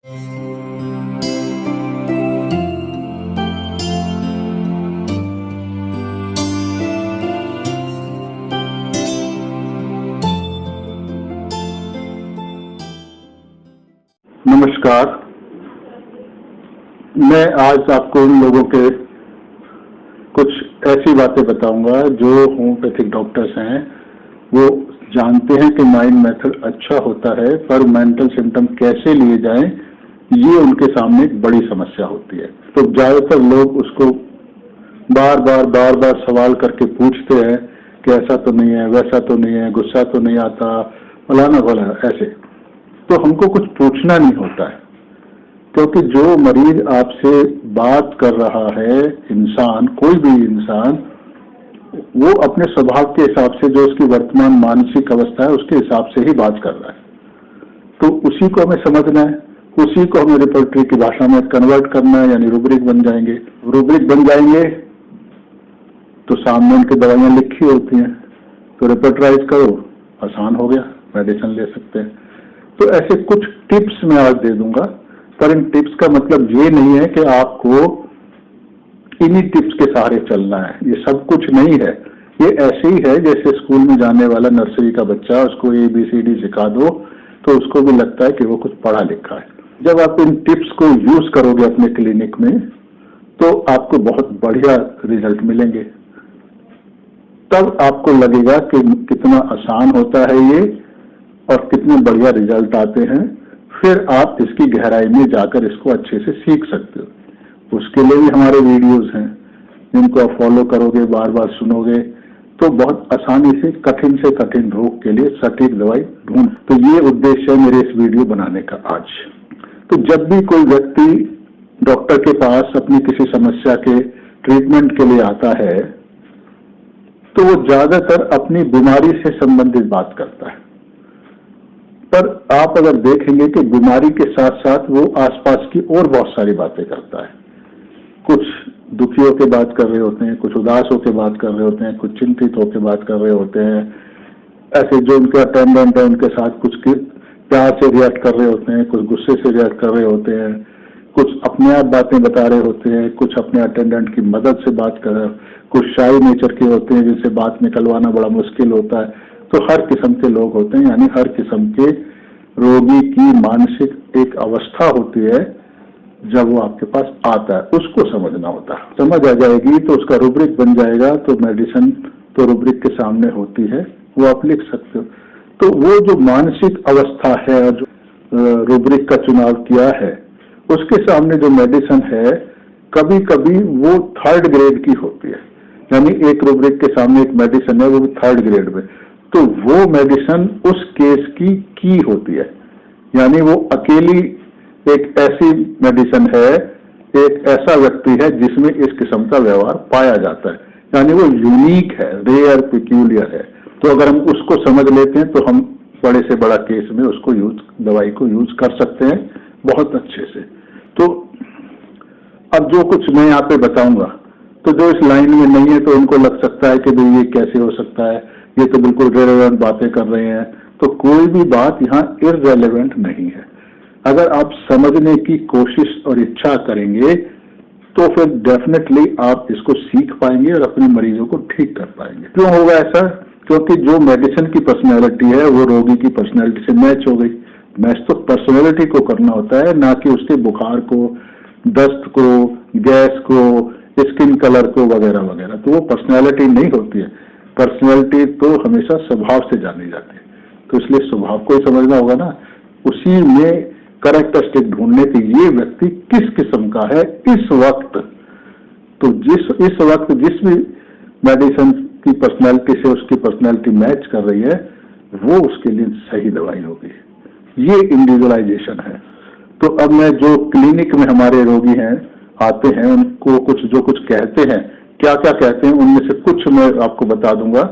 नमस्कार। मैं आज आपको उन लोगों के कुछ ऐसी बातें बताऊंगा जो होम्योपैथिक डॉक्टर्स हैं, वो जानते हैं कि माइंड मेथड अच्छा होता है, पर मेंटल सिम्टम कैसे लिए जाएं, ये उनके सामने एक बड़ी समस्या होती है। तो ज्यादातर लोग उसको बार बार सवाल करके पूछते हैं कि ऐसा तो नहीं है, वैसा तो नहीं है, गुस्सा तो नहीं आता, फलाना फलाना ऐसे। तो हमको कुछ पूछना नहीं होता है, क्योंकि जो मरीज आपसे बात कर रहा है, इंसान, कोई भी इंसान, वो अपने स्वभाव के हिसाब से, जो उसकी वर्तमान मानसिक अवस्था है, उसके हिसाब से ही बात कर रहा है। तो उसी को हमें समझना है, उसी को हमें रिपोर्टरी की भाषा में कन्वर्ट करना है, यानी रूब्रिक बन जाएंगे। रूब्रिक बन जाएंगे तो सामने उनकी दवाइयां लिखी होती हैं, तो रिपोर्टराइज करो, आसान हो गया, मेडिसिन ले सकते हैं। तो ऐसे कुछ टिप्स मैं आज दे दूंगा, पर इन टिप्स का मतलब ये नहीं है कि आपको इन्हीं टिप्स के सहारे चलना है। ये सब कुछ नहीं है, ये ऐसे ही है जैसे स्कूल में जाने वाला नर्सरी का बच्चा, उसको ABCD सिखा दो तो उसको भी लगता है कि वो कुछ पढ़ा लिखा है। जब आप इन टिप्स को यूज करोगे अपने क्लिनिक में, तो आपको बहुत बढ़िया रिजल्ट मिलेंगे। तब आपको लगेगा कि कितना आसान होता है ये और कितने बढ़िया रिजल्ट आते हैं। फिर आप इसकी गहराई में जाकर इसको अच्छे से सीख सकते हो। उसके लिए भी हमारे वीडियोस हैं, जिनको आप फॉलो करोगे, बार बार सुनोगे, तो बहुत आसानी से कठिन रोग के लिए सटीक दवाई ढूंढ। तो ये उद्देश्य है मेरे इस वीडियो बनाने का आज। तो जब भी कोई व्यक्ति डॉक्टर के पास अपनी किसी समस्या के ट्रीटमेंट के लिए आता है, तो वो ज्यादातर अपनी बीमारी से संबंधित बात करता है। पर आप अगर देखेंगे कि बीमारी के साथ साथ वो आसपास की और बहुत सारी बातें करता है। कुछ दुखी होकर बात कर रहे होते हैं, कुछ उदास होकर बात कर रहे होते हैं, कुछ चिंतित होकर बात कर रहे होते हैं। ऐसे जो उनके अटेंडेंट है उनके साथ कुछ प्यार से रिएक्ट कर रहे होते हैं, कुछ गुस्से से रिएक्ट कर रहे होते हैं, कुछ अपने आप बातें बता रहे होते हैं, कुछ अपने अटेंडेंट की मदद से बात कर रहे हैं, कुछ शाई नेचर के होते हैं जिनसे बात निकलवाना बड़ा मुश्किल होता है। तो हर किस्म के लोग होते हैं, यानी हर किस्म के रोगी की मानसिक एक अवस्था होती है। जब वो आपके पास आता है, उसको समझना होता है। समझ आ जाएगी तो उसका रूब्रिक बन जाएगा, तो मेडिसिन तो रूब्रिक के सामने होती है, वो आप लिख सकते हो। तो वो जो मानसिक अवस्था है, जो रूब्रिक का चुनाव किया है, उसके सामने जो मेडिसिन है, कभी कभी वो 3rd ग्रेड की होती है। यानी एक रूब्रिक के सामने एक मेडिसिन है, वो भी 3rd ग्रेड में, तो वो मेडिसिन उस केस की होती है। यानी वो अकेली एक ऐसी मेडिसिन है, एक ऐसा व्यक्ति है जिसमें इस किस्म का व्यवहार पाया जाता है, यानी वो यूनिक है, रेयर, पिक्यूलियर है। तो अगर हम उसको समझ लेते हैं तो हम बड़े से बड़ा केस में उसको दवाई को यूज कर सकते हैं बहुत अच्छे से। तो अब जो कुछ मैं यहाँ पे बताऊंगा, तो जो इस लाइन में नहीं है तो उनको लग सकता है कि भाई ये कैसे हो सकता है, ये तो बिल्कुल इररिलेवेंट बातें कर रहे हैं। तो कोई भी बात यहाँ इररिलेवेंट नहीं है। अगर आप समझने की कोशिश और इच्छा करेंगे तो फिर डेफिनेटली आप इसको सीख पाएंगे और अपने मरीजों को ठीक कर पाएंगे। क्यों होगा ऐसा? क्योंकि जो मेडिसिन की पर्सनैलिटी है वो रोगी की पर्सनैलिटी से मैच हो गई। मैच तो पर्सनैलिटी को करना होता है, ना कि उसके बुखार को, दस्त को, गैस को, स्किन कलर को, वगैरह वगैरह। तो वो पर्सनैलिटी नहीं होती है। पर्सनैलिटी तो हमेशा स्वभाव से जानी जाती है। तो इसलिए स्वभाव को ही समझना होगा ना, उसी में कैरेक्टरिस्टिक ढूंढने की ये व्यक्ति किस किस्म का है इस वक्त। तो इस वक्त जिस भी मेडिसिन की पर्सनैलिटी से उसकी पर्सनैलिटी मैच कर रही है, वो उसके लिए सही दवाई होगी। ये इंडिविजुअलाइजेशन है। तो अब मैं जो क्लिनिक में हमारे रोगी हैं आते हैं, उनको जो कुछ कहते हैं, क्या क्या कहते हैं, उनमें से कुछ मैं आपको बता दूंगा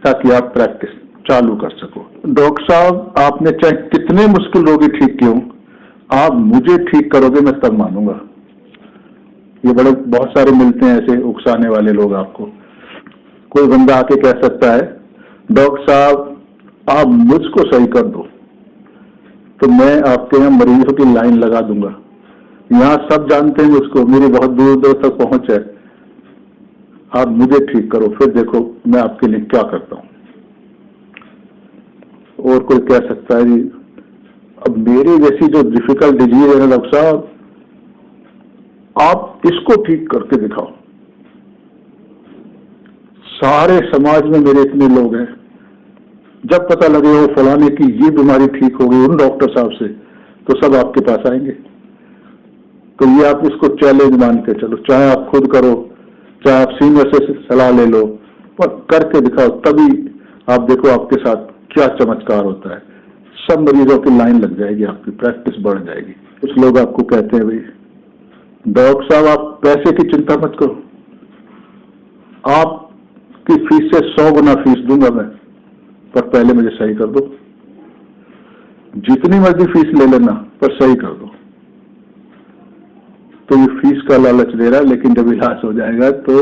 ताकि आप प्रैक्टिस चालू कर सको। डॉक्टर साहब, आपने चाहे कितने मुश्किल रोगी ठीक किए हों, आप मुझे ठीक करोगे मैं तब मानूंगा। ये बहुत सारे मिलते हैं ऐसे उकसाने वाले लोग आपको। कोई बंदा आके कह सकता है, डॉक्टर साहब आप मुझको सही कर दो, तो मैं आपके यहाँ मरीजों की लाइन लगा दूंगा। यहाँ सब जानते हैं उसको, मेरी बहुत दूर दूर तक पहुंच है। आप मुझे ठीक करो, फिर देखो मैं आपके लिए क्या करता हूँ। और कोई कह सकता है जी अब मेरी जैसी जो डिफिकल्ट डिजीज है ना डॉक्टर साहब, आप इसको ठीक करके दिखाओ। सारे समाज में मेरे इतने लोग हैं, जब पता लगे वो फलाने की ये बीमारी ठीक हो गई उन डॉक्टर साहब से, तो सब आपके पास आएंगे। तो ये आप इसको चैलेंज मान के चलो, चाहे आप खुद करो, चाहे आप सीनियर से सलाह ले लो, पर करके दिखाओ, तभी आप देखो आपके साथ क्या चमत्कार होता है। सब मरीजों की लाइन लग जाएगी, आपकी प्रैक्टिस बढ़ जाएगी। कुछ लोग आपको कहते हैं भाई डॉक्टर साहब आप पैसे की चिंता मत करो, आपकी फीस से 100 गुना फीस दूंगा मैं, पर पहले मुझे सही कर दो। जितनी मर्जी फीस ले लेना पर सही कर दो। तो ये फीस का लालच दे रहा है, लेकिन जब इलाज हो जाएगा तो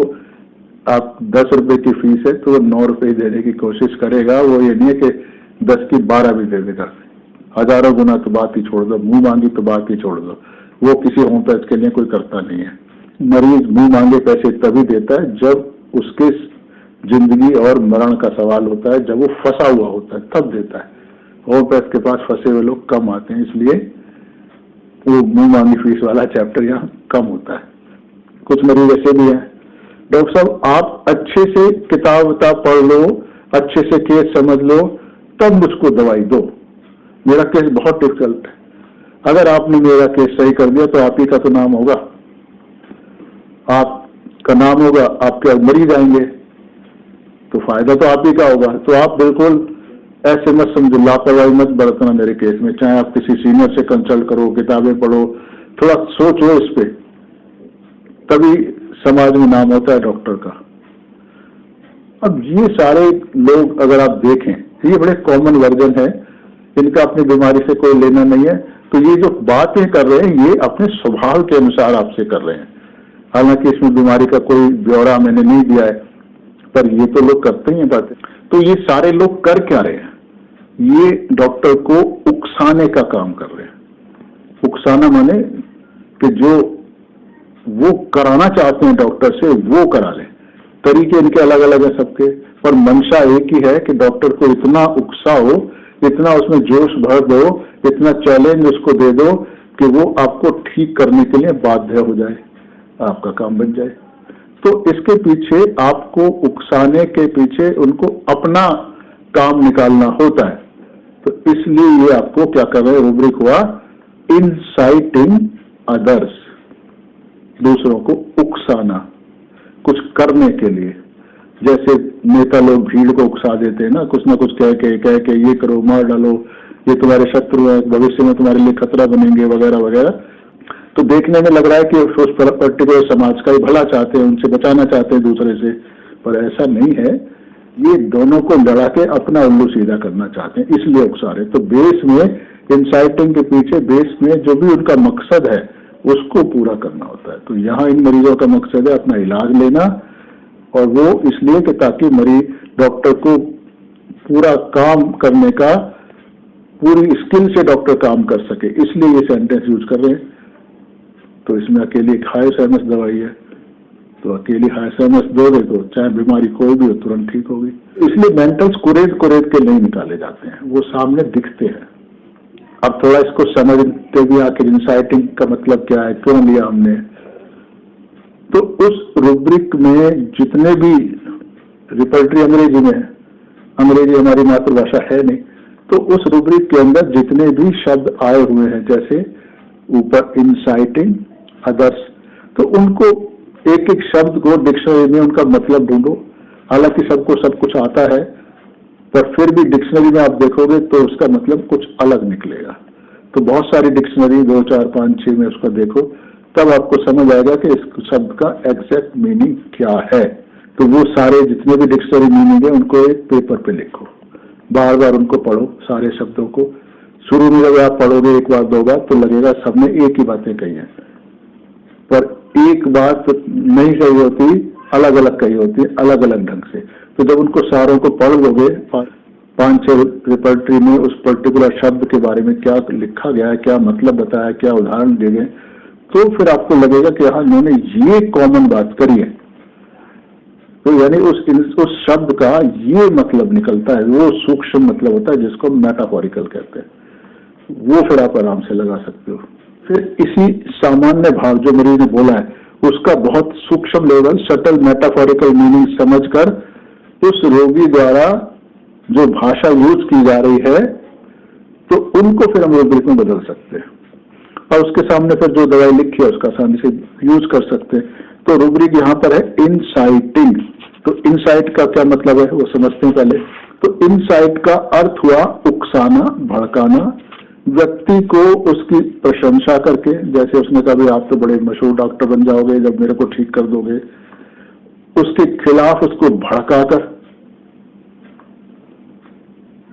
आप 10 रुपए की फीस है तो वो 9 रुपए देने की कोशिश करेगा। वो ये नहीं है कि 10 की 12 भी दे देगा। हजारों गुना तो बात ही छोड़ दो, मुंह मांगी तो बात ही छोड़ दो। वो किसी होम्योपैथ के लिए कोई करता नहीं है। मरीज मुंह मांगे पैसे तभी देता है जब उसके जिंदगी और मरण का सवाल होता है, जब वो फंसा हुआ होता है तब देता है। होम्योपैथ के पास फंसे हुए लोग कम आते हैं, इसलिए वो मुंह मांगी फीस वाला चैप्टर यहाँ कम होता है। कुछ मरीज ऐसे भी हैं, डॉक्टर साहब आप अच्छे से किताब पढ़ लो, अच्छे से केस समझ लो, तब मुझको दवाई दो, मेरा केस बहुत डिफिकल्ट है। अगर आपने मेरा केस सही कर दिया तो आप ही का तो नाम होगा, आपका नाम होगा, आपके मरीज आएंगे, तो फायदा तो आप ही का होगा। तो आप बिल्कुल ऐसे मत समझो, लापरवाही मत बरतना मेरे केस में। चाहे आप किसी सीनियर से कंसल्ट करो, किताबें पढ़ो, थोड़ा सोचो इस पे, तभी समाज में नाम होता है डॉक्टर का। अब ये सारे लोग अगर आप देखें, ये बड़े कॉमन वर्जन है, इनका अपनी बीमारी से कोई लेना नहीं है। तो ये जो बातें कर रहे हैं ये अपने स्वभाव के अनुसार आपसे कर रहे हैं। हालांकि इसमें बीमारी का कोई ब्यौरा मैंने नहीं दिया है, पर ये तो लोग करते ही हैं बातें। तो ये सारे लोग कर क्या रहे हैं? ये डॉक्टर को उकसाने का काम कर रहे हैं। उकसाना माने कि जो वो कराना चाहते हैं डॉक्टर से वो करा लें। तरीके इनके अलग अलग है सबके, पर मंशा एक ही है कि डॉक्टर को इतना उकसाओ, इतना उसमें जोश भर दो, इतना चैलेंज उसको दे दो कि वो आपको ठीक करने के लिए बाध्य हो जाए, आपका काम बन जाए। तो इसके पीछे आपको उकसाने के पीछे उनको अपना काम निकालना होता है। तो इसलिए ये आपको क्या कर रहे हैं, रूब्रिक हुआ इनसाइटिंग अदर्स, दूसरों को उकसाना कुछ करने के लिए। जैसे नेता लोग भीड़ को उकसा देते हैं ना, कुछ ना कुछ कह के ये करो, मार डालो, ये तुम्हारे शत्रु है, भविष्य में तुम्हारे लिए खतरा बनेंगे वगैरह वगैरह। तो देखने में लग रहा है कि उस पर्टिकुलर समाज का ही भला चाहते हैं, उनसे बचाना चाहते हैं दूसरे से, पर ऐसा नहीं है। ये दोनों को लड़ा के अपना उल्लू सीधा करना चाहते हैं, इसलिए उकसा रहे। तो बेस में इंसाइटिंग के पीछे बेस में जो भी उनका मकसद है उसको पूरा करना होता है। तो यहाँ इन मरीजों का मकसद है अपना इलाज लेना, और वो इसलिए कि ताकि मरीज डॉक्टर को पूरा काम करने का पूरी स्किल से डॉक्टर काम कर सके, इसलिए ये सेंटेंस यूज कर रहे हैं। तो इसमें अकेली हाइसैमस दवाई है, तो अकेली हाइसैमस दो दे दो, चाहे बीमारी कोई भी हो तुरंत ठीक होगी। इसलिए मेंटल्स कुरेद के नहीं निकाले जाते हैं, वो सामने दिखते हैं। अब थोड़ा इसको समझते भी आखिर इंसाइटिंग का मतलब क्या है, क्यों लिया हमने। तो उस रूब्रिक में जितने भी रिपर्टरी अंग्रेजी में, अंग्रेजी हमारी मातृभाषा है नहीं, तो उस रूब्रिक के अंदर जितने भी शब्द आए हुए हैं, जैसे ऊपर इंसाइटिंग अदर्स, तो उनको एक एक शब्द को डिक्शनरी में उनका मतलब ढूंढो। हालांकि सबको सब कुछ आता है, पर फिर भी डिक्शनरी में आप देखोगे तो उसका मतलब कुछ अलग निकलेगा। तो बहुत सारी डिक्शनरी 2, 4, 5, 6 में उसका देखो, तब आपको समझ आएगा कि इस शब्द का एग्जैक्ट मीनिंग क्या है। तो वो सारे जितने भी डिक्शनरी मीनिंग है उनको एक पेपर पे लिखो, बार बार उनको पढ़ो सारे शब्दों को। शुरू में जब आप पढ़ोगे 1 बार 2 बार तो लगेगा सबने एक ही बातें कही हैं, पर एक बात नहीं सही होती, अलग अलग कही होती है, अलग अलग ढंग से। तो जब उनको सारों को पढ़ लोगे, 5-6 रिपर्टरी में उस पर्टिकुलर शब्द के बारे में क्या लिखा गया है, क्या मतलब बताया, क्या उदाहरण दिए गए, तो फिर आपको लगेगा कि हाँ इन्होंने ये कॉमन बात करी है। तो यानी उस शब्द का ये मतलब निकलता है, वो सूक्ष्म मतलब होता है जिसको मेटाफोरिकल कहते हैं, वो फिर आप आराम से लगा सकते हो। फिर इसी सामान्य भाव जो मरीज ने बोला है उसका बहुत सूक्ष्म लेवल सटल मेटाफोरिकल मीनिंग समझकर उस रोगी द्वारा जो भाषा यूज की जा रही है तो उनको फिर हम रूब्रिक में बदल सकते हैं, और उसके सामने फिर जो दवाई लिखी है उसका आसानी से यूज कर सकते हैं। तो रूब्रिक यहाँ पर है इनसाइटिंग। तो इनसाइट का क्या मतलब है वो समझते हैं पहले। तो इनसाइट का अर्थ हुआ उकसाना, भड़काना, व्यक्ति को उसकी प्रशंसा करके, जैसे उसने कहा भी आप तो बड़े मशहूर डॉक्टर बन जाओगे जब मेरे को ठीक कर दोगे, उसके खिलाफ उसको भड़काकर,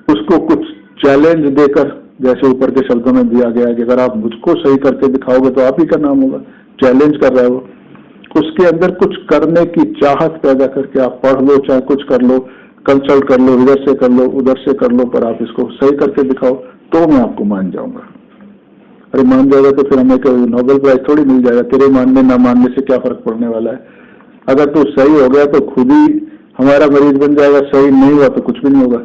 उसको कुछ चैलेंज देकर, जैसे ऊपर के शब्दों में दिया गया कि अगर आप मुझको सही करके दिखाओगे तो आप ही का नाम होगा, चैलेंज कर रहा है वो। उसके अंदर कुछ करने की चाहत पैदा करके आप पढ़ लो, चाहे कुछ कर लो, कंसल्ट कर लो, इधर से कर लो उधर से कर लो, पर आप इसको सही करके दिखाओ तो मैं आपको मान जाऊंगा। अरे मान जाएगा तो फिर हमें नोबेल प्राइज थोड़ी मिल जाएगा, तेरे मानने ना मानने से क्या फर्क पड़ने वाला है। अगर तू सही हो गया तो खुद ही हमारा मरीज बन जाएगा, सही नहीं हुआ तो कुछ भी नहीं होगा।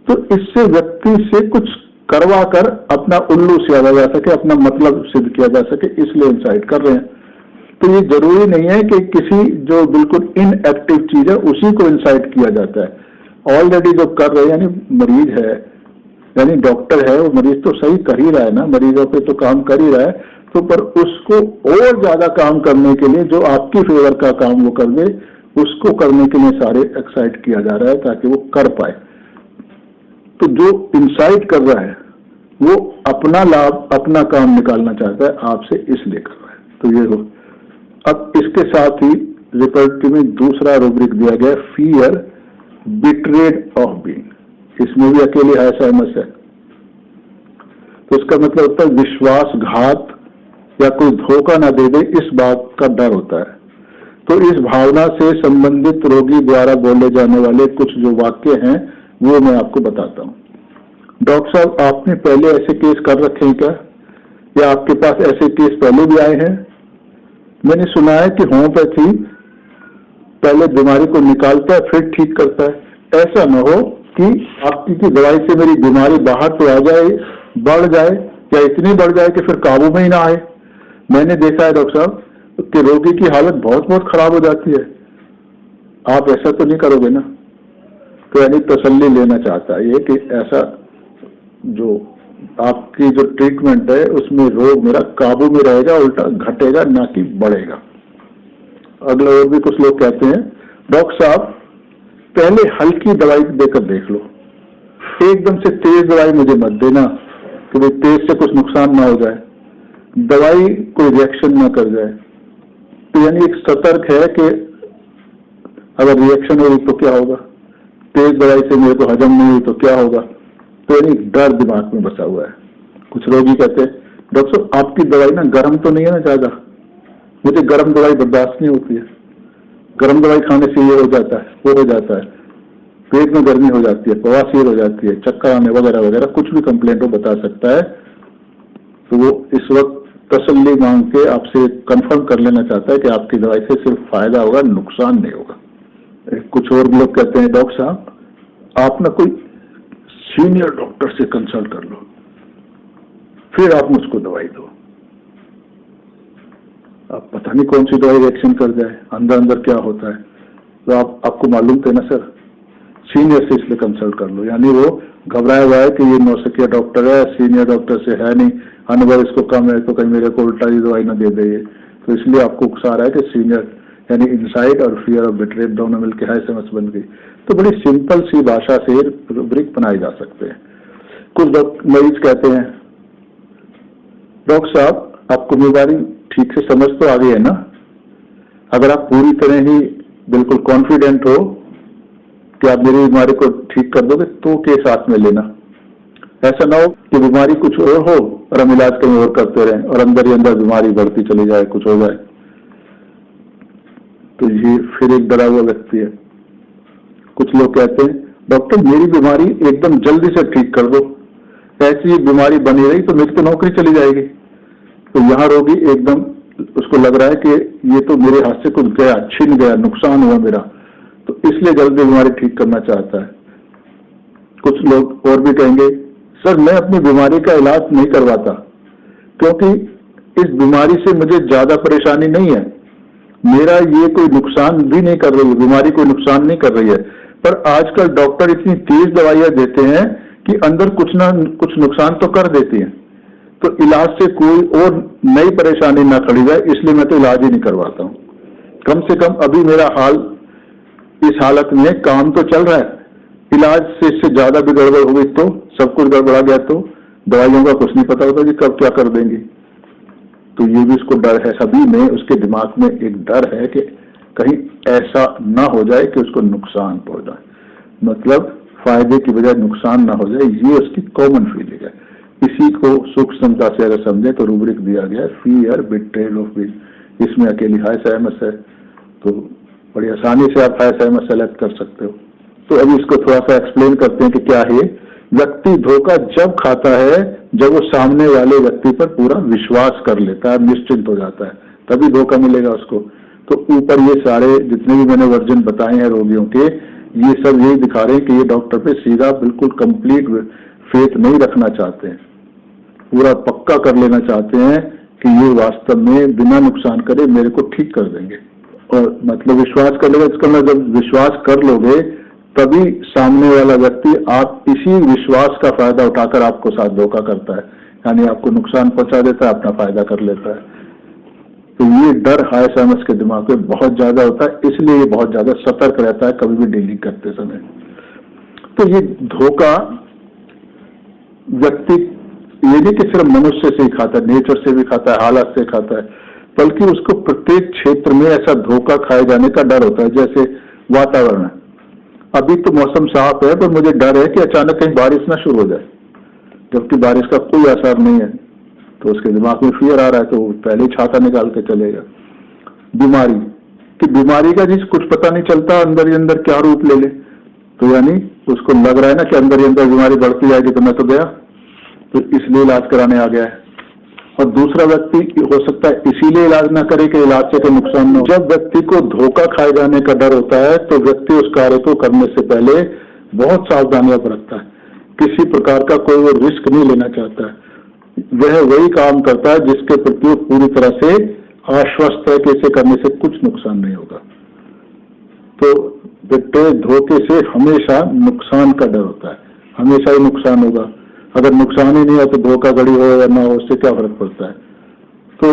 तो इससे व्यक्ति से कुछ करवा कर अपना उल्लू सियादा जा सके, अपना मतलब सिद्ध किया जा सके, इसलिए इंसाइट कर रहे हैं। तो ये जरूरी नहीं है कि किसी जो बिल्कुल इनएक्टिव चीज है उसी को इंसाइट किया जाता है। ऑलरेडी जो कर रहे हैं, यानी मरीज है, यानी डॉक्टर है, वो मरीज तो सही कर ही रहा है ना, मरीजों पे तो काम कर ही रहा है, तो पर उसको और ज्यादा काम करने के लिए जो आपकी फेवर का काम वो कर दे, उसको करने के लिए सारे एक्साइट किया जा रहा है ताकि वो कर पाए। तो जो इंसाइट कर रहा है वो अपना लाभ, अपना काम निकालना चाहता है आपसे, इसलिए कर रहा है। तो ये हो। अब इसके साथ ही रिपोर्ट में दूसरा रूब्रिक दिया गया, फियर बिट्रेड ऑफ बीइंग। इसमें भी अकेले असहमत है। तो इसका मतलब होता है विश्वासघात या कोई धोखा ना दे दे, इस बात का डर होता है। तो इस भावना से संबंधित रोगी द्वारा बोले जाने वाले कुछ जो वाक्य हैं वो मैं आपको बताता हूँ। डॉक्टर साहब, आपने पहले ऐसे केस कर रखे हैं क्या, या आपके पास ऐसे केस पहले भी आए हैं? मैंने सुना है कि होम्योपैथी पहले बीमारी को निकालता है फिर ठीक करता है। ऐसा न हो कि आपकी की दवाई से मेरी बीमारी बाहर तो आ जाए, बढ़ जाए, या इतनी बढ़ जाए कि फिर काबू में ही ना आए। मैंने देखा है डॉक्टर साहब कि रोगी की हालत बहुत बहुत खराब हो जाती है। आप ऐसा तो नहीं करोगे ना? तो यानी तसल्ली लेना चाहता है ये कि ऐसा जो आपकी जो ट्रीटमेंट है उसमें रोग मेरा काबू में रहेगा, उल्टा घटेगा ना कि बढ़ेगा। अगला और भी कुछ लोग कहते हैं, डॉक्टर साहब पहले हल्की दवाई देकर देख लो, एकदम से तेज दवाई मुझे मत देना कि भाई तेज से कुछ नुकसान ना हो जाए, दवाई कोई रिएक्शन ना कर जाए। तो यानी एक सतर्क है कि अगर रिएक्शन होगी तो क्या होगा, तेज दवाई से मेरे को हजम नहीं हुई तो क्या होगा। तो यानी डर दिमाग में बसा हुआ है। कुछ रोगी कहते हैं, डॉक्टर साहब आपकी दवाई ना गर्म तो नहीं है ना ज्यादा, मुझे गर्म दवाई बर्दाश्त नहीं होती है, गर्म दवाई खाने से ये हो जाता है वो हो जाता है, पेट में गर्मी हो जाती है, बवासीर हो जाती है, चक्कर आने वगैरह वगैरह, कुछ भी कंप्लेंट हो बता सकता है। तो वो इस वक्त तसल्ली मांग के आपसे कंफर्म कर लेना चाहता है कि आपकी दवाई से सिर्फ फायदा होगा, नुकसान नहीं होगा। कुछ और लोग कहते हैं, डॉक्टर साहब आप ना कोई सीनियर डॉक्टर से कंसल्ट कर लो फिर आप मुझको दवाई दो। अब पता नहीं कौन सी दवाई रिएक्शन कर जाए, अंदर अंदर क्या होता है, तो आपको मालूम थे ना सर, सीनियर से इसलिए कंसल्ट कर लो। यानी वो घबराया हुआ है कि ये नौसिखिया डॉक्टर है, सीनियर डॉक्टर से है नहीं, अनुभव इसको कम है, तो कहीं मेरे को उल्टा ही दवाई ना दे दे। तो इसलिए आपको उकसा रहा है कि सीनियर, यानी इनसाइट और फियर ऑफ बिट्रेट दोनों मिलकर है समझ बन गई। तो बड़ी सिंपल सी भाषा से रूब्रिक बनाए जा सकते हैं। कुछ मरीज कहते हैं, डॉक्टर साहब आपको बीमारी ठीक से समझ तो आ गई है ना, अगर आप पूरी तरह ही बिल्कुल कॉन्फिडेंट हो कि आप मेरी बीमारी को ठीक कर दोगे तो केस साथ में लेना। ऐसा ना हो कि बीमारी कुछ और हो और हम इलाज कहीं और करते रहें और अंदर ही अंदर बीमारी बढ़ती चली जाए, कुछ हो जाए। तो ये फिर एक डरा हुआ व्यक्ति है। कुछ लोग कहते हैं डॉक्टर मेरी बीमारी एकदम जल्दी से ठीक कर दो, ऐसी बीमारी बनी रही तो मेरी तो नौकरी चली जाएगी। तो यहाँ रोगी एकदम उसको लग रहा है कि ये तो मेरे हाथ से कुछ गया, छिन गया, नुकसान हुआ मेरा, तो इसलिए जल्दी बीमारी ठीक करना चाहता है। कुछ लोग और भी कहेंगे सर मैं अपनी बीमारी का इलाज नहीं करवाता क्योंकि इस बीमारी से मुझे ज्यादा परेशानी नहीं है, मेरा ये कोई नुकसान भी नहीं कर रही है, बीमारी कोई नुकसान नहीं कर रही है, पर आजकल डॉक्टर इतनी तेज दवाइयां देते हैं कि अंदर कुछ ना कुछ नुकसान तो कर देती हैं, तो इलाज से कोई और नई परेशानी ना खड़ी जाए, इसलिए मैं तो इलाज ही नहीं करवाता हूँ। कम से कम अभी मेरा हाल इस हालत में काम तो चल रहा है, इलाज से इससे ज्यादा भी गड़बड़ हो गई तो सब कुछ गड़बड़ा गया तो दवाइयों का कुछ नहीं पता होता कि कब क्या कर देंगी। तो ये भी उसको डर है, सभी में उसके दिमाग में एक डर है कि कहीं ऐसा ना हो जाए कि उसको नुकसान पहुंचाए, मतलब फायदे की बजाय नुकसान ना हो जाए, ये उसकी कॉमन फीलिंग है। इसी को सूक्ष्मता से अगर समझे तो रूब्रिक दिया गया फियर बिट्रेयल ऑफ विल, इसमें अकेली हाय सहमत है तो बड़ी आसानी से आप हाय सहमत सेलेक्ट कर सकते हो। तो अभी इसको थोड़ा सा एक्सप्लेन करते हैं कि क्या है। व्यक्ति धोखा जब खाता है जब वो सामने वाले व्यक्ति पर पूरा विश्वास कर लेता है, निश्चिंत हो जाता है, तभी धोखा मिलेगा उसको। तो ऊपर ये सारे जितने भी मैंने वर्जन बताए हैं रोगियों के, ये सब यही दिखा रहे हैं कि ये डॉक्टर पे सीधा बिल्कुल कंप्लीट फेथ नहीं रखना चाहते हैं, पूरा पक्का कर लेना चाहते हैं कि ये वास्तव में बिना नुकसान करे मेरे को ठीक कर देंगे। और मतलब विश्वास कर लेगा, इसका मतलब जब विश्वास कर लोगे तभी सामने वाला व्यक्ति आप इसी विश्वास का फायदा उठाकर आपको साथ धोखा करता है, यानी आपको नुकसान पहुंचा देता है, अपना फायदा कर लेता है। तो ये डर हाय सहमत के दिमाग में बहुत ज्यादा होता है, इसलिए ये बहुत ज्यादा सतर्क रहता है कभी भी डीलिंग करते समय। तो ये धोखा व्यक्ति ये नहीं कि सिर्फ मनुष्य से ही खाता है, नेचर से भी खाता है, हालात से खाता है, बल्कि उसको प्रत्येक क्षेत्र में ऐसा धोखा खाए जाने का डर होता है। जैसे वातावरण, अभी तो मौसम साफ है पर मुझे डर है कि अचानक कहीं बारिश ना शुरू हो जाए, जबकि बारिश का कोई असर नहीं है, तो उसके दिमाग में फियर आ रहा है तो वो पहले छाता निकाल के चलेगा। बीमारी कि बीमारी का जिस कुछ पता नहीं चलता अंदर ही अंदर क्या रूप ले ले, तो यानी उसको लग रहा है ना कि अंदर ही अंदर बीमारी बढ़ती जाएगी तो मैं तो गया, तो इसलिए इलाज कराने आ गया है। और दूसरा व्यक्ति हो सकता है इसीलिए इलाज ना करे कि इलाज से कोई नुकसान न हो। जब व्यक्ति को धोखा खाए जाने का डर होता है तो व्यक्ति उस कार्य को करने से पहले बहुत सावधानियां बरतता है, किसी प्रकार का कोई वो रिस्क नहीं लेना चाहता है, वह वही काम करता है जिसके प्रति वो पूरी तरह से आश्वस्त है कि इसे करने से कुछ नुकसान नहीं होगा। तो बेटे धोखे से हमेशा नुकसान का डर होता है, हमेशा ही नुकसान होगा, अगर नुकसान ही नहीं है तो धोखाधड़ी हो या ना हो उससे क्या फर्क पड़ता है। तो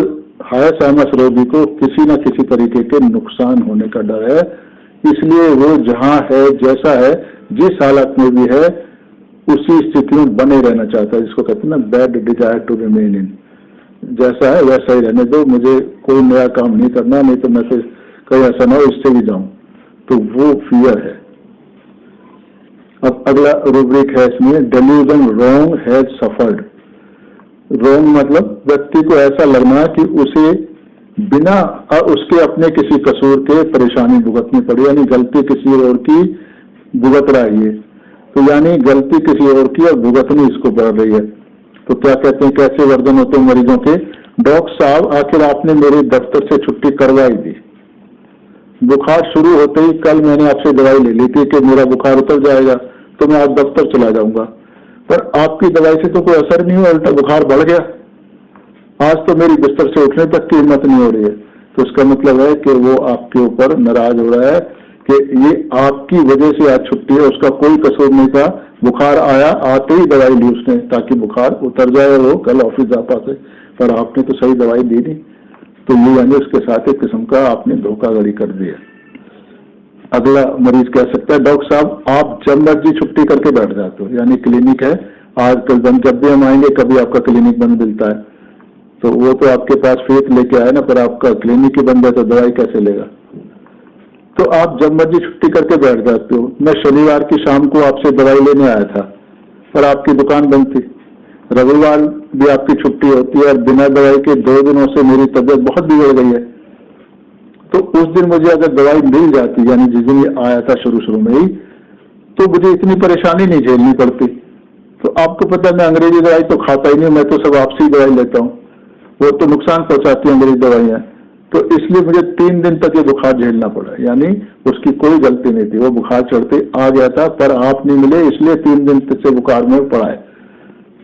हाय सहमत रोगी को किसी न किसी तरीके के नुकसान होने का डर है, इसलिए वो जहां है जैसा है जिस हालत में भी है उसी स्थिति में बने रहना चाहता है, जिसको कहते हैं ना bad desire to remain in, जैसा है वैसा ही रहने दो, मुझे कोई नया काम नहीं करना, नहीं तो मैं फिर कहीं ऐसा ना हो इससे भी जाऊं, तो वो फियर है। अब अगला रूब्रिक है इसमें, delusion wrong has suffered. Wrong मतलब व्यक्ति को ऐसा लगना कि उसे बिना उसके अपने किसी कसूर के परेशानी भुगतनी पड़ी, यानी गलती किसी और की भुगत रहा है, तो यानी गलती किसी और की और भुगतनी इसको पड़ रही है। तो क्या कहते हैं, कैसे वर्जन होते हैं मरीजों के, डॉक्टर साहब आखिर आपने मेरे दफ्तर से छुट्टी करवाई दी, बुखार शुरू होते ही कल मैंने आपसे दवाई ले ली थी कि मेरा बुखार उतर जाएगा तो मैं आज दफ्तर चला जाऊंगा, पर आपकी दवाई से तो कोई असर नहीं हुआ, उल्टा बुखार बढ़ गया, आज तो मेरी बिस्तर से उठने तक की हिम्मत नहीं हो रही है। तो उसका मतलब है कि वो आपके ऊपर नाराज हो रहा है कि ये आपकी वजह से आज छुट्टी है, उसका कोई कसूर नहीं था, बुखार आया आते ही दवाई ली उसने ताकि बुखार उतर जाए और वो कल ऑफिस जा पाते, पर आपने तो सही दवाई दी नहीं। तो ये यानी उसके साथ एक किस्म का आपने धोखाधड़ी कर दी है। अगला मरीज कह सकता है, डॉक्टर साहब आप जब मर्जी छुट्टी करके बैठ जाते हो, यानी क्लिनिक है आजकल बंद, जब भी हम आएंगे कभी आपका क्लिनिक बंद मिलता है, तो वो तो आपके पास फेथ लेके आए ना, पर आपका क्लिनिक ही बंद है तो दवाई कैसे लेगा। तो आप जब मर्जी छुट्टी करके बैठ जाते हो। मैं शनिवार की शाम को आपसे दवाई लेने आया था पर आपकी दुकान बंद थी, रविवार भी आपकी छुट्टी होती है और बिना दवाई के 2 दिनों से मेरी तबीयत बहुत बिगड़ गई है, तो उस दिन मुझे अगर दवाई मिल जाती, यानी जिस दिन ये आया था शुरू में ही, तो मुझे इतनी परेशानी नहीं झेलनी पड़ती। तो आपको पता है मैं अंग्रेजी दवाई तो खाता ही नहीं, मैं तो सब आपसी दवाई लेता हूँ, वो तो नुकसान पहुंचाती है अंग्रेजी दवाइयाँ। तो इसलिए मुझे 3 दिन तक ये बुखार झेलना पड़ा, यानी उसकी कोई गलती नहीं थी, वो बुखार चढ़ते आ गया था पर आप नहीं मिले इसलिए 3 दिन तक से बुखार में पड़ा है।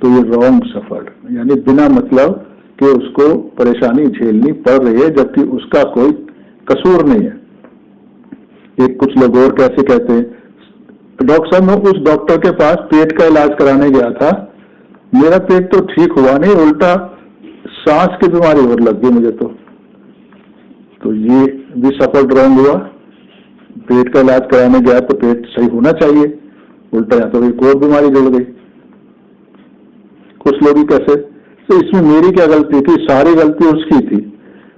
तो ये रॉन्ग सफर्ड, यानी बिना मतलब कि उसको परेशानी झेलनी पड़ रही है जबकि उसका कोई कसूर नहीं है। एक कुछ लोग और कैसे कहते हैं, डॉक्टर साहब मैं उस डॉक्टर के पास पेट का इलाज कराने गया था, मेरा पेट तो ठीक हुआ नहीं, उल्टा सांस की बीमारी और लग गई मुझे। तो ये भी सफल रॉन्ग हुआ। पेट का इलाज कराने गया तो पेट सही होना चाहिए, उल्टा या तो एक और बीमारी जुड़ गई। कुछ लोग ही कैसे, तो इसमें मेरी क्या गलती थी, सारी गलती उसकी थी,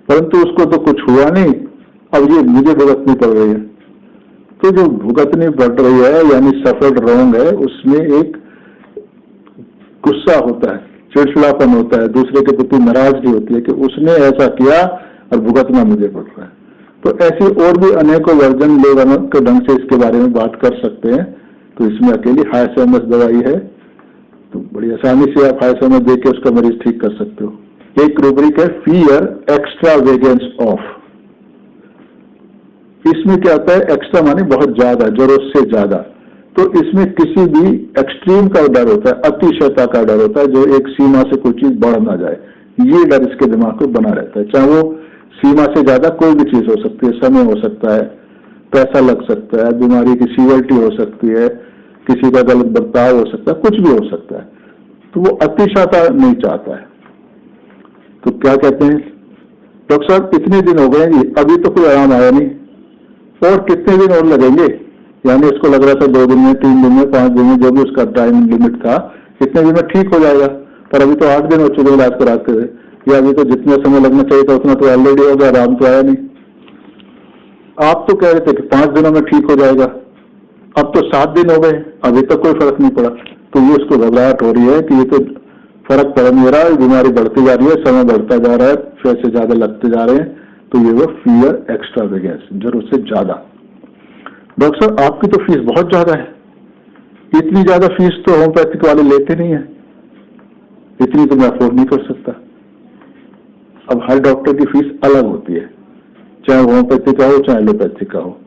परंतु उसको तो कुछ हुआ नहीं, अब ये मुझे भुगतनी पड़ रही है। तो जो भुगतनी पड़ रही है यानी सफल रॉन्ग है, उसमें एक गुस्सा होता है, चिड़चिड़ापन होता है, दूसरे के प्रति नाराजगी होती है कि उसने ऐसा किया और भुगतना मुझे पड़ रहा है। तो ऐसी और भी अनेकों वर्जन लोग अनेक ढंग से इसके बारे में बात कर सकते हैं। तो इसमें अकेली हाइसोमस दवाई है, तो बड़ी आसानी से आप हाइसोमस दे के उसका मरीज ठीक कर सकते हो। एक रूब्रिक है फियर एक्स्ट्रावेगेंस ऑफ। इसमें क्या होता है, एक्स्ट्रा माने बहुत ज्यादा, जरूरत से ज्यादा। तो इसमें किसी भी एक्सट्रीम का डर होता है, अतिशयता का डर होता है, जो एक सीमा से कोई चीज बढ़ ना जाए, ये डर इसके दिमाग में बना रहता है। चाहे वो सीमा से ज्यादा कोई भी चीज हो सकती है, समय हो सकता है, पैसा लग सकता है, बीमारी की सीवियरिटी हो सकती है, किसी का गलत बर्ताव हो सकता है, कुछ भी हो सकता है। तो वो अतिशयता नहीं चाहता है। तो क्या कहते हैं, डॉक्टर साहब इतने दिन हो गए जी, अभी तो कोई आराम आया नहीं, और कितने दिन और लगेंगे? यानी उसको लग रहा था 2 दिन में, 3 दिन में, 5 दिन में, जो भी उसका टाइम लिमिट था, इतने दिन में ठीक हो जाएगा। पर अभी तो 8 दिन हो चुके इलाज कराते हुए, या अभी तो जितना समय लगना चाहिए था उतना तो ऑलरेडी हो गया, आराम तो आया नहीं। आप तो कह रहे थे कि 5 दिनों में ठीक हो जाएगा, अब तो 7 दिन हो गए, अभी तक कोई फर्क नहीं पड़ा। तो ये उसको घबराहट हो रही है कि ये तो फर्क पड़ नहीं रहा, बीमारी बढ़ती जा रही है, समय बढ़ता जा रहा है, पैसे ज्यादा लगते जा रहे हैं। तो ये वो फियर एक्स्ट्रावेगेंस, जरूरत से ज्यादा। डॉक्टर साहब आपकी तो फीस बहुत ज्यादा है, इतनी ज्यादा फीस तो होम्योपैथिक वाले लेते नहीं है, इतनी तो मैं अफोर्ड नहीं कर सकता। अब हर डॉक्टर की फीस अलग होती है, चाहे होम्योपैथिक का हो चाहे एलोपैथिक का हो।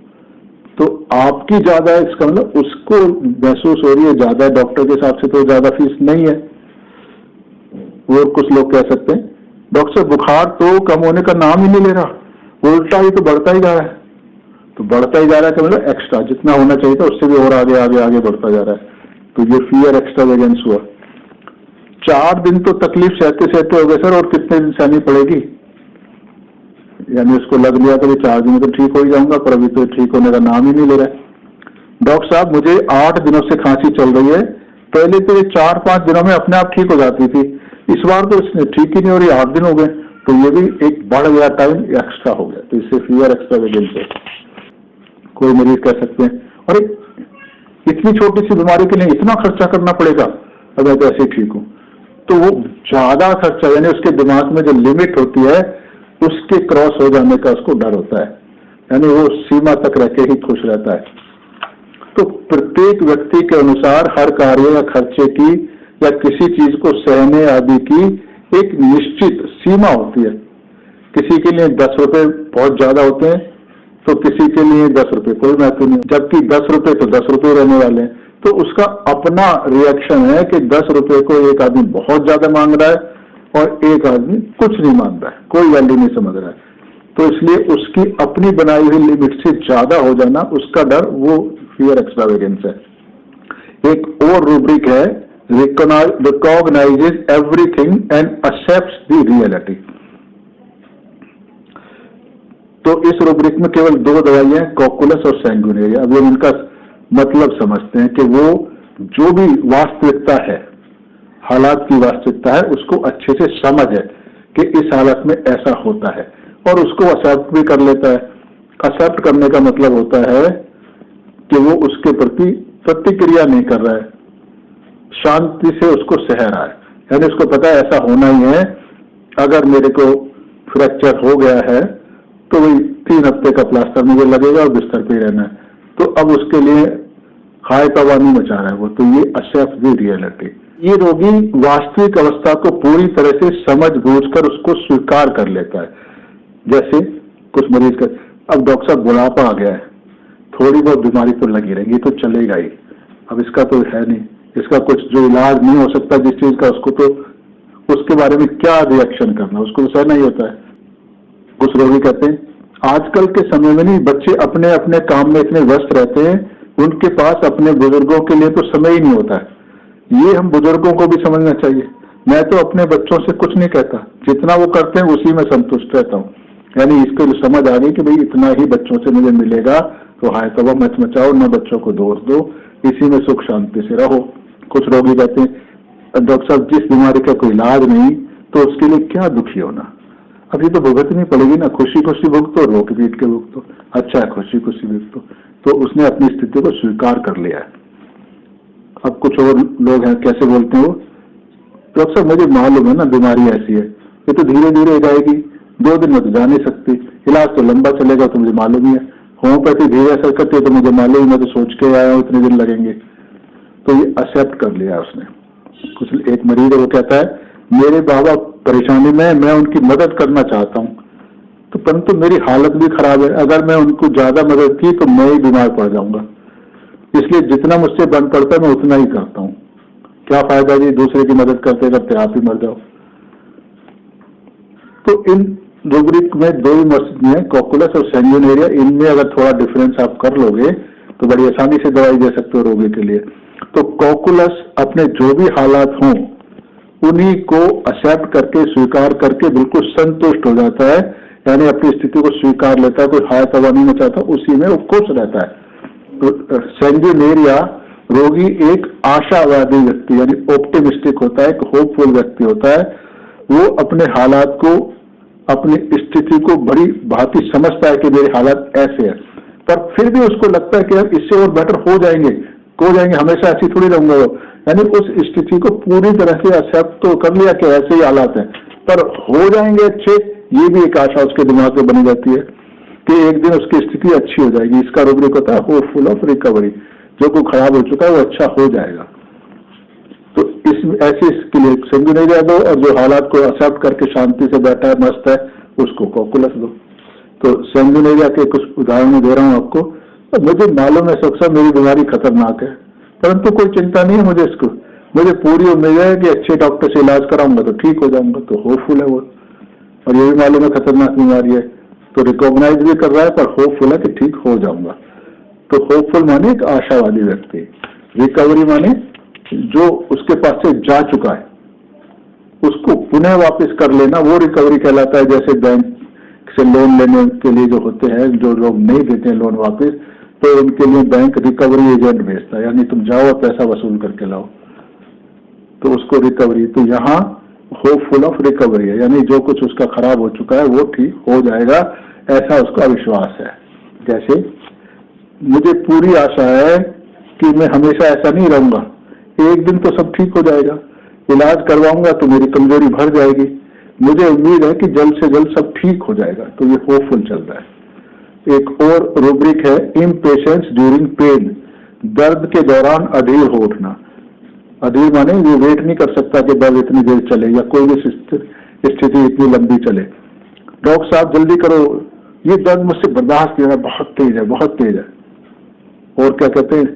तो आपकी ज्यादा है, इसका मतलब उसको महसूस हो रही है ज्यादा, डॉक्टर के हिसाब से तो ज्यादा फीस नहीं है। और कुछ लोग कह सकते हैं डॉक्टर साहब बुखार तो कम होने का नाम ही नहीं ले रहा, उल्टा ही तो बढ़ता ही जा रहा है। तो बढ़ता ही जा रहा है तो मतलब एक्स्ट्रा जितना होना चाहिए था उससे भी और आगे आगे आगे बढ़ता जा रहा है। तो ये फियर एक्स्ट्रावेगेंस हुआ। 4 दिन तो तकलीफ सहते सहते हो गए सर, और कितने दिन सहनी पड़ेगी? यानी उसको लग लिया कि 4 दिन में तो ठीक हो ही जाऊंगा, पर अभी तो ठीक होने का नाम ही नहीं ले रहा है। डॉक्टर साहब मुझे 8 दिनों से खांसी चल रही है, पहले तो ये 4-5 दिनों में अपने आप ठीक हो जाती थी, इस बार तो इसने ठीक ही नहीं हो रही, 8 दिन हो गए। तो ये भी एक बढ़ गया, टाइम एक्स्ट्रा हो गया। तो इससे फियर एक्स्ट्रावेगेंस है। कोई मरीज कह सकते हैं अरे इतनी छोटी सी बीमारी के लिए इतना खर्चा करना पड़ेगा, अब मैं तो ऐसे ठीक हूँ। तो वो ज्यादा खर्चा, यानी उसके दिमाग में जो लिमिट होती है उसके क्रॉस हो जाने का उसको डर होता है, यानी वो सीमा तक रह के ही खुश रहता है। तो प्रत्येक व्यक्ति के अनुसार हर कार्य या खर्चे की या किसी चीज को सहने आदि की एक निश्चित सीमा होती है। किसी के लिए 10 रुपए बहुत ज्यादा होते हैं, तो किसी के लिए 10 रुपए कोई महत्व नहीं, जबकि 10 रुपए तो 10 रुपए रहने वाले हैं। तो उसका अपना रिएक्शन है कि 10 रुपए को एक आदमी बहुत ज्यादा मांग रहा है और एक आदमी कुछ नहीं मांग रहा है, कोई वैल्यू नहीं समझ रहा है। तो इसलिए उसकी अपनी बनाई हुई लिमिट से ज्यादा हो जाना, उसका डर, वो फियर एक्स्ट्रावेगेंस है। एक और रूब्रिक है recognises everything and accepts the reality. तो इस रूब्रिक में केवल 2 दवाइयां, कॉकुलस और सैंगुइनेरिया। अब हम इनका मतलब समझते हैं कि वो जो भी वास्तविकता है, हालात की वास्तविकता है, उसको अच्छे से समझ है कि इस हालत में ऐसा होता है, और उसको एक्सेप्ट भी कर लेता है। एक्सेप्ट करने का मतलब होता है कि वो उसके प्रति प्रतिक्रिया नहीं कर रहा है, शांति से उसको सह रहा है। यानी उसको पता है ऐसा होना ही है, अगर मेरे को फ्रैक्चर हो गया है तो वही 3 हफ्ते का प्लास्टर मुझे लगेगा और बिस्तर पे ही रहना है। तो अब उसके लिए हाय तवानी मचा रहा है वो, तो ये एक्सेप्ट द रियलिटी। ये रोगी वास्तविक अवस्था को पूरी तरह से समझ बूझकर उसको स्वीकार कर लेता है। जैसे कुछ मरीज का, अब डॉक्टर साहब बुढ़ापा आ गया है, थोड़ी बहुत बीमारी तो लगी रहेगी, तो चलेगा ही, अब इसका तो है नहीं, इसका कुछ जो इलाज नहीं हो सकता जिस चीज का, उसको तो उसके बारे में क्या रिएक्शन करना, उसको तो सहना ही होता है। कुछ रोगी कहते हैं आजकल के समय में नहीं, बच्चे अपने अपने काम में इतने व्यस्त रहते हैं, उनके पास अपने बुजुर्गों के लिए तो समय ही नहीं होता है। ये हम बुजुर्गों को भी समझना चाहिए। मैं तो अपने बच्चों से कुछ नहीं कहता, जितना वो करते हैं उसी में संतुष्ट रहता हूँ। यानी इसको समझ आ गई कि भाई इतना ही बच्चों से मुझे मिलेगा, तो हाय तौबा मत मचाओ, न बच्चों को दोष दो, इसी में सुख शांति से रहो। कुछ रोगी कहते हैं डॉक्टर साहब जिस बीमारी का कोई इलाज नहीं, तो उसके लिए क्या दुखी होना, अभी तो भुगतनी पड़ेगी ना, खुशी खुशी भुगतो, रोक पीट के भुगतो, अच्छा है खुशी खुशी भुगतो। तो उसने अपनी स्थिति को स्वीकार कर लिया है। अब कुछ और लोग हैं, कैसे बोलते हैं वो, डॉक्टर साहब मुझे मालूम है ना बीमारी ऐसी है, ये तो धीरे धीरे जाएगी, 2 दिन में तो जा नहीं सकती, इलाज तो लंबा चलेगा, तो मुझे मालूम ही है, होम्योपैथी धीरे असर करती है तो मुझे मालूम है, मैं तो सोच के आया हूँ इतने दिन लगेंगे। तो ये एक्सेप्ट कर लिया उसने। कुछ एक मरीज है वो कहता है मेरे बाबा परेशानी में, मैं उनकी मदद करना चाहता हूँ, तो परंतु मेरी हालत भी खराब है, अगर मैं उनको ज्यादा मदद की तो मैं ही बीमार पड़ जाऊंगा, इसलिए जितना मुझसे बन पड़ता है मैं उतना ही करता हूँ। क्या फायदा जी दूसरे की मदद करते करते आप ही मर जाओ। तो इन रूब्रिक में 2 ही मस्जिद है, कॉकुलस और सैंग्यूनेरिया, इनमें अगर थोड़ा डिफरेंस आप कर लोगे तो बड़ी आसानी से दवाई दे सकते हो रोगी के लिए। तो कॉकुलस अपने जो भी हालात हों उन्हीं को एक्सेप्ट करके स्वीकार करके बिल्कुल संतुष्ट हो जाता है, यानी अपनी स्थिति को स्वीकार लेता है, कोई हाय तवा नहीं मचाता, उसी में वो खुश रहता है। तो सैंग्यूनेरिया रोगी एक आशावादी व्यक्ति यानी ऑप्टिमिस्टिक होता है, एक होपफुल व्यक्ति होता है, वो अपने हालात को, अपनी स्थिति को बड़ी भांति समझता है कि मेरे हालात ऐसे हैं, पर फिर भी उसको लगता है कि यार इससे और बेटर हो जाएंगे, हमेशा ऐसी थोड़ी रहूंगा वो, यानी उस स्थिति को पूरी तरह से एक्सेप्ट तो कर लिया कि ऐसे ही हालात हैं, पर हो जाएंगे अच्छे, ये भी एक आशा उसके दिमाग में बनी रहती है कि एक दिन उसकी स्थिति अच्छी हो जाएगी। इसका रूब्रिक होता है होपफुल ऑफ रिकवरी, जो कोई खराब हो चुका है वो अच्छा हो जाएगा। तो इस ऐसे इसके लिए सैंग्यूनेरिया दो, और जो हालात को एक्सेप्ट करके शांति से बैठा है, मस्त है, उसको कॉकुलस दो। तो सैंग्यूनेरिया के कुछ उदाहरण दे रहा हूँ आपको। तो मुझे मालूम है सबसे मेरी बीमारी खतरनाक है, परंतु कोई चिंता नहीं है मुझे, इसको मुझे पूरी उम्मीद है कि अच्छे डॉक्टर से इलाज कराऊंगा तो ठीक हो जाऊंगा, तो होपफुल है वो। और ये भी मालूम है खतरनाक बीमारी है, तो रिकॉग्नाइज भी कर रहा है, पर होपफुल है कि ठीक हो जाऊंगा। तो होपफुल माने एक आशावादी व्यक्ति, रिकवरी माने जो उसके पास से जा चुका है उसको पुनः वापस कर लेना, वो रिकवरी कहलाता है। जैसे बैंक से लोन लेने के लिए जो होते हैं, जो लोग नहीं देते हैं लोन वापस, तो उनके लिए बैंक रिकवरी एजेंट भेजता है, यानी तुम जाओ और पैसा वसूल करके लाओ, तो उसको रिकवरी। तो यहाँ होपफुल ऑफ रिकवरी है, यानी जो कुछ उसका खराब हो चुका है वो ठीक हो जाएगा, ऐसा उसका विश्वास है। जैसे मुझे पूरी आशा है कि मैं हमेशा ऐसा नहीं रहूंगा, एक दिन तो सब ठीक हो जाएगा, इलाज करवाऊंगा तो मेरी कमजोरी भर जाएगी, मुझे उम्मीद है कि जल्द से जल्द सब ठीक हो जाएगा, तो ये होपफुल चल रहा है। एक और रूब्रिक है इम्पेशेंस ड्यूरिंग पेन, दर्द के दौरान अधीर हो उठना। अधीर माने वो वेट नहीं कर सकता कि दर्द इतनी देर चले या कोई भी स्थिति इतनी लंबी चले। डॉक्टर साहब जल्दी करो, ये दर्द मुझसे बर्दाश्त नहीं हो रहा, बहुत तेज है, बहुत तेज है। और क्या कहते हैं,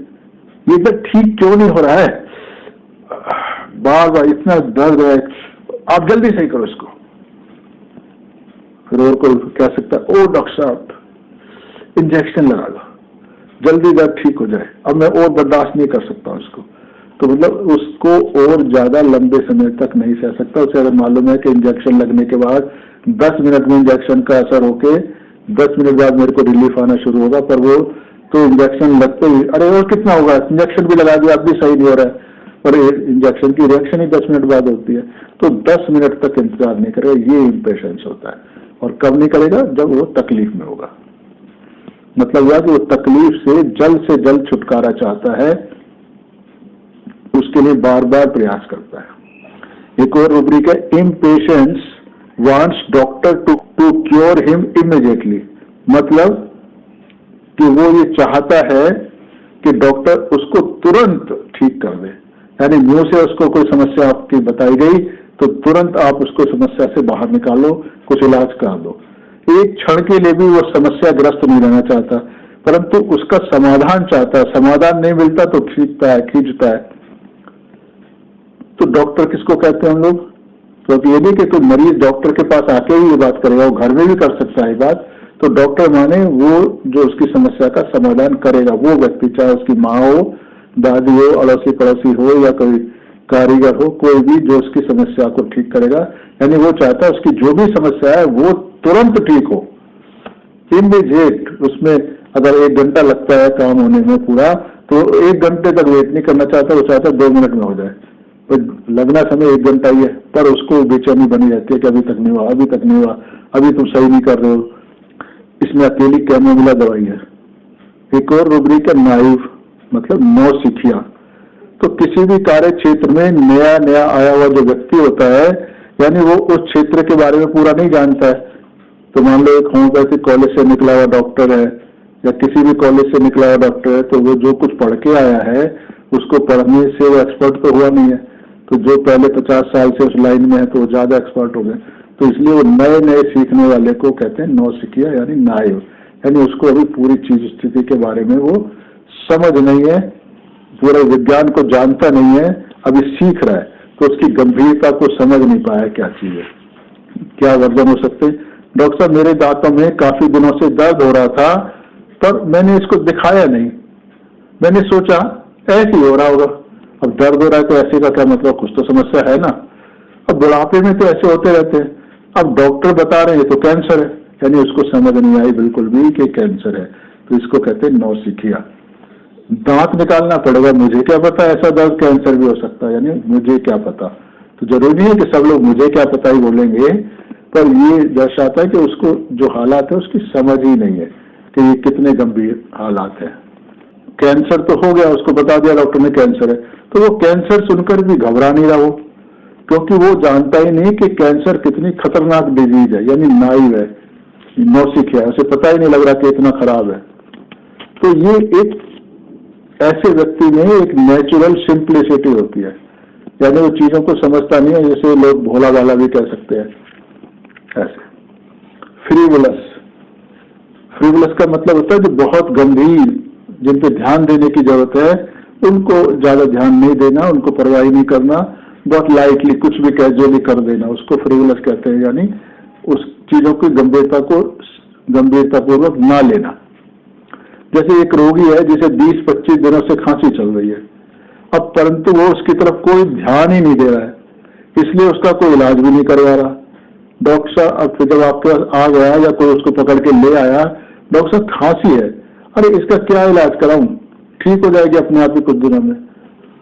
ये दर्द ठीक क्यों नहीं हो रहा है, बार बार इतना दर्द है, आप जल्दी सही करो इसको। फिर और कोई कह सकता है ओ डॉक्टर साहब इंजेक्शन लगा दो, जल्दी दर्द ठीक हो जाए, अब मैं और बर्दाश्त नहीं कर सकता उसको। तो मतलब उसको और ज्यादा लंबे समय तक नहीं सह सकता। उसे अगर मालूम है कि इंजेक्शन लगने के बाद 10 मिनट में इंजेक्शन का असर होके 10 मिनट बाद मेरे को रिलीफ आना शुरू होगा, पर वो तो इंजेक्शन लगते ही अरे और कितना होगा, इंजेक्शन भी लगा दिया, अब भी सही नहीं हो रहा है, पर इंजेक्शन की रिएक्शन ही 10 मिनट बाद होती है, तो 10 मिनट तक इंतजार नहीं करेगा, ये इम्पेशेंस होता है। और कब नहीं करेगा, जब वो तकलीफ में होगा। मतलब यह कि वो तकलीफ से जल्द छुटकारा चाहता है, उसके लिए बार बार प्रयास करता है। एक और रूब्रिक है impatience wants doctor to cure him immediately, मतलब कि वो ये चाहता है कि डॉक्टर उसको तुरंत ठीक कर दे। यानी मुंह से उसको कोई समस्या आपकी बताई गई तो तुरंत आप उसको समस्या से बाहर निकालो, कुछ इलाज करा दो। एक क्षण के लिए भी वो समस्याग्रस्त नहीं रहना चाहता, परंतु उसका समाधान चाहता है। समाधान नहीं मिलता तो खींचता है। तो डॉक्टर किसको कहते हैं हम लोग? क्योंकि ये नहीं कि कोई मरीज डॉक्टर के पास आके ही ये बात करेगा, वो घर में भी कर सकता है बात। तो डॉक्टर माने वो जो उसकी समस्या का समाधान करेगा, वो व्यक्ति, चाहे उसकी माँ हो, दादी हो, अड़ोसी पड़ोसी हो या कोई कारीगर हो, कोई भी जो उसकी समस्या को ठीक करेगा। यानी वो चाहता है उसकी जो भी समस्या है वो तुरंत ठीक हो, इमीडिएट। उसमें अगर 1 घंटा लगता है काम होने में पूरा, तो 1 घंटे तक वेट नहीं करना चाहता, वो चाहता है 2 मिनट में हो जाए। तो लगना समय 1 घंटा ही है, पर उसको बेचैनी बनी रहती है कि अभी तक नहीं हुआ, अभी तक नहीं हुआ, अभी तुम सही नहीं कर रहे हो। इसमें अकेली कैमोमिला दवाई है। एक और रूब्रिक है नाइव, मतलब नौसिखिया। तो किसी भी कार्य क्षेत्र में नया नया आया हुआ जो व्यक्ति होता है, यानी वो उस क्षेत्र के बारे में पूरा नहीं जानता है। तो मान लो एक होम्योपैथिक कॉलेज से निकला हुआ डॉक्टर है या किसी भी कॉलेज से निकला हुआ डॉक्टर है, तो वो जो कुछ पढ़ के आया है उसको पढ़ने से वो एक्सपर्ट तो हुआ नहीं है। तो जो पहले 50 साल से उस लाइन में है तो वो ज्यादा एक्सपर्ट हो गए। तो इसलिए वो नए नए सीखने वाले को कहते हैं नौसिखिया, यानी नाइव। यानी उसको अभी पूरी चीज स्थिति के बारे में वो समझ नहीं है, पूरे विज्ञान को जानता नहीं है, अभी सीख रहा है, तो उसकी गंभीरता को समझ नहीं पाया क्या चीज है, क्या वर्जन हो सकते। डॉक्टर साहब मेरे दांतों में काफी दिनों से दर्द हो रहा था, पर मैंने इसको दिखाया नहीं, मैंने सोचा ऐसे ही हो रहा होगा। अब दर्द हो रहा है तो ऐसे का क्या मतलब, कुछ तो समस्या है ना। अब बुढ़ापे में तो ऐसे होते रहते हैं। अब डॉक्टर बता रहे हैं तो कैंसर है, यानी उसको समझ नहीं आई बिल्कुल भी कि कैंसर है। तो इसको कहते हैं नौसिखिया। दांत निकालना पड़ेगा, मुझे क्या पता ऐसा दर्द कैंसर भी हो सकता है, यानी मुझे क्या पता। तो जरूरी नहीं है कि सब लोग मुझे क्या पता ही बोलेंगे, पर ये दर्शाता है कि उसको जो हालात है उसकी समझ ही नहीं है कि ये कितने गंभीर हालात है। कैंसर तो हो गया, उसको बता दिया डॉक्टर ने कैंसर है, तो वो कैंसर सुनकर भी घबरा नहीं रहा वो, क्योंकि वो जानता ही नहीं कि कैंसर कितनी खतरनाक डिजीज है, यानी नाइव है, नौसिखिया है, उसे पता ही नहीं लग रहा कि इतना खराब है। तो ये एक ऐसे व्यक्ति में एक नेचुरल सिंप्लिसिटी होती है, यानी वो चीजों को समझता नहीं है, जैसे लोग भोला भाला भी कह सकते हैं ऐसे। फ्रीवुलस, फ्रीवुलस का मतलब होता है जो बहुत गंभीर, जिन पे ध्यान देने की जरूरत है उनको ज्यादा ध्यान नहीं देना, उनको परवाह नहीं करना, बहुत लाइटली कुछ भी कैजुअली कर देना, उसको फ्रीवुलस कहते हैं। यानी उस चीजों की गंभीरता को गंभीरतापूर्वक ना लेना। जैसे एक रोगी है जिसे 20-25 दिनों से खांसी चल रही है, अब परंतु वो उसकी तरफ कोई ध्यान ही नहीं दे रहा है, इसलिए उसका कोई इलाज भी नहीं करवा रहा। डॉक्टर साहब अब जब आपके पास आ गया या कोई उसको पकड़ के ले आया, डॉक्टर साहब खांसी है, अरे इसका क्या इलाज कराऊं, ठीक हो जाएगी अपने आप ही कुछ दिनों में।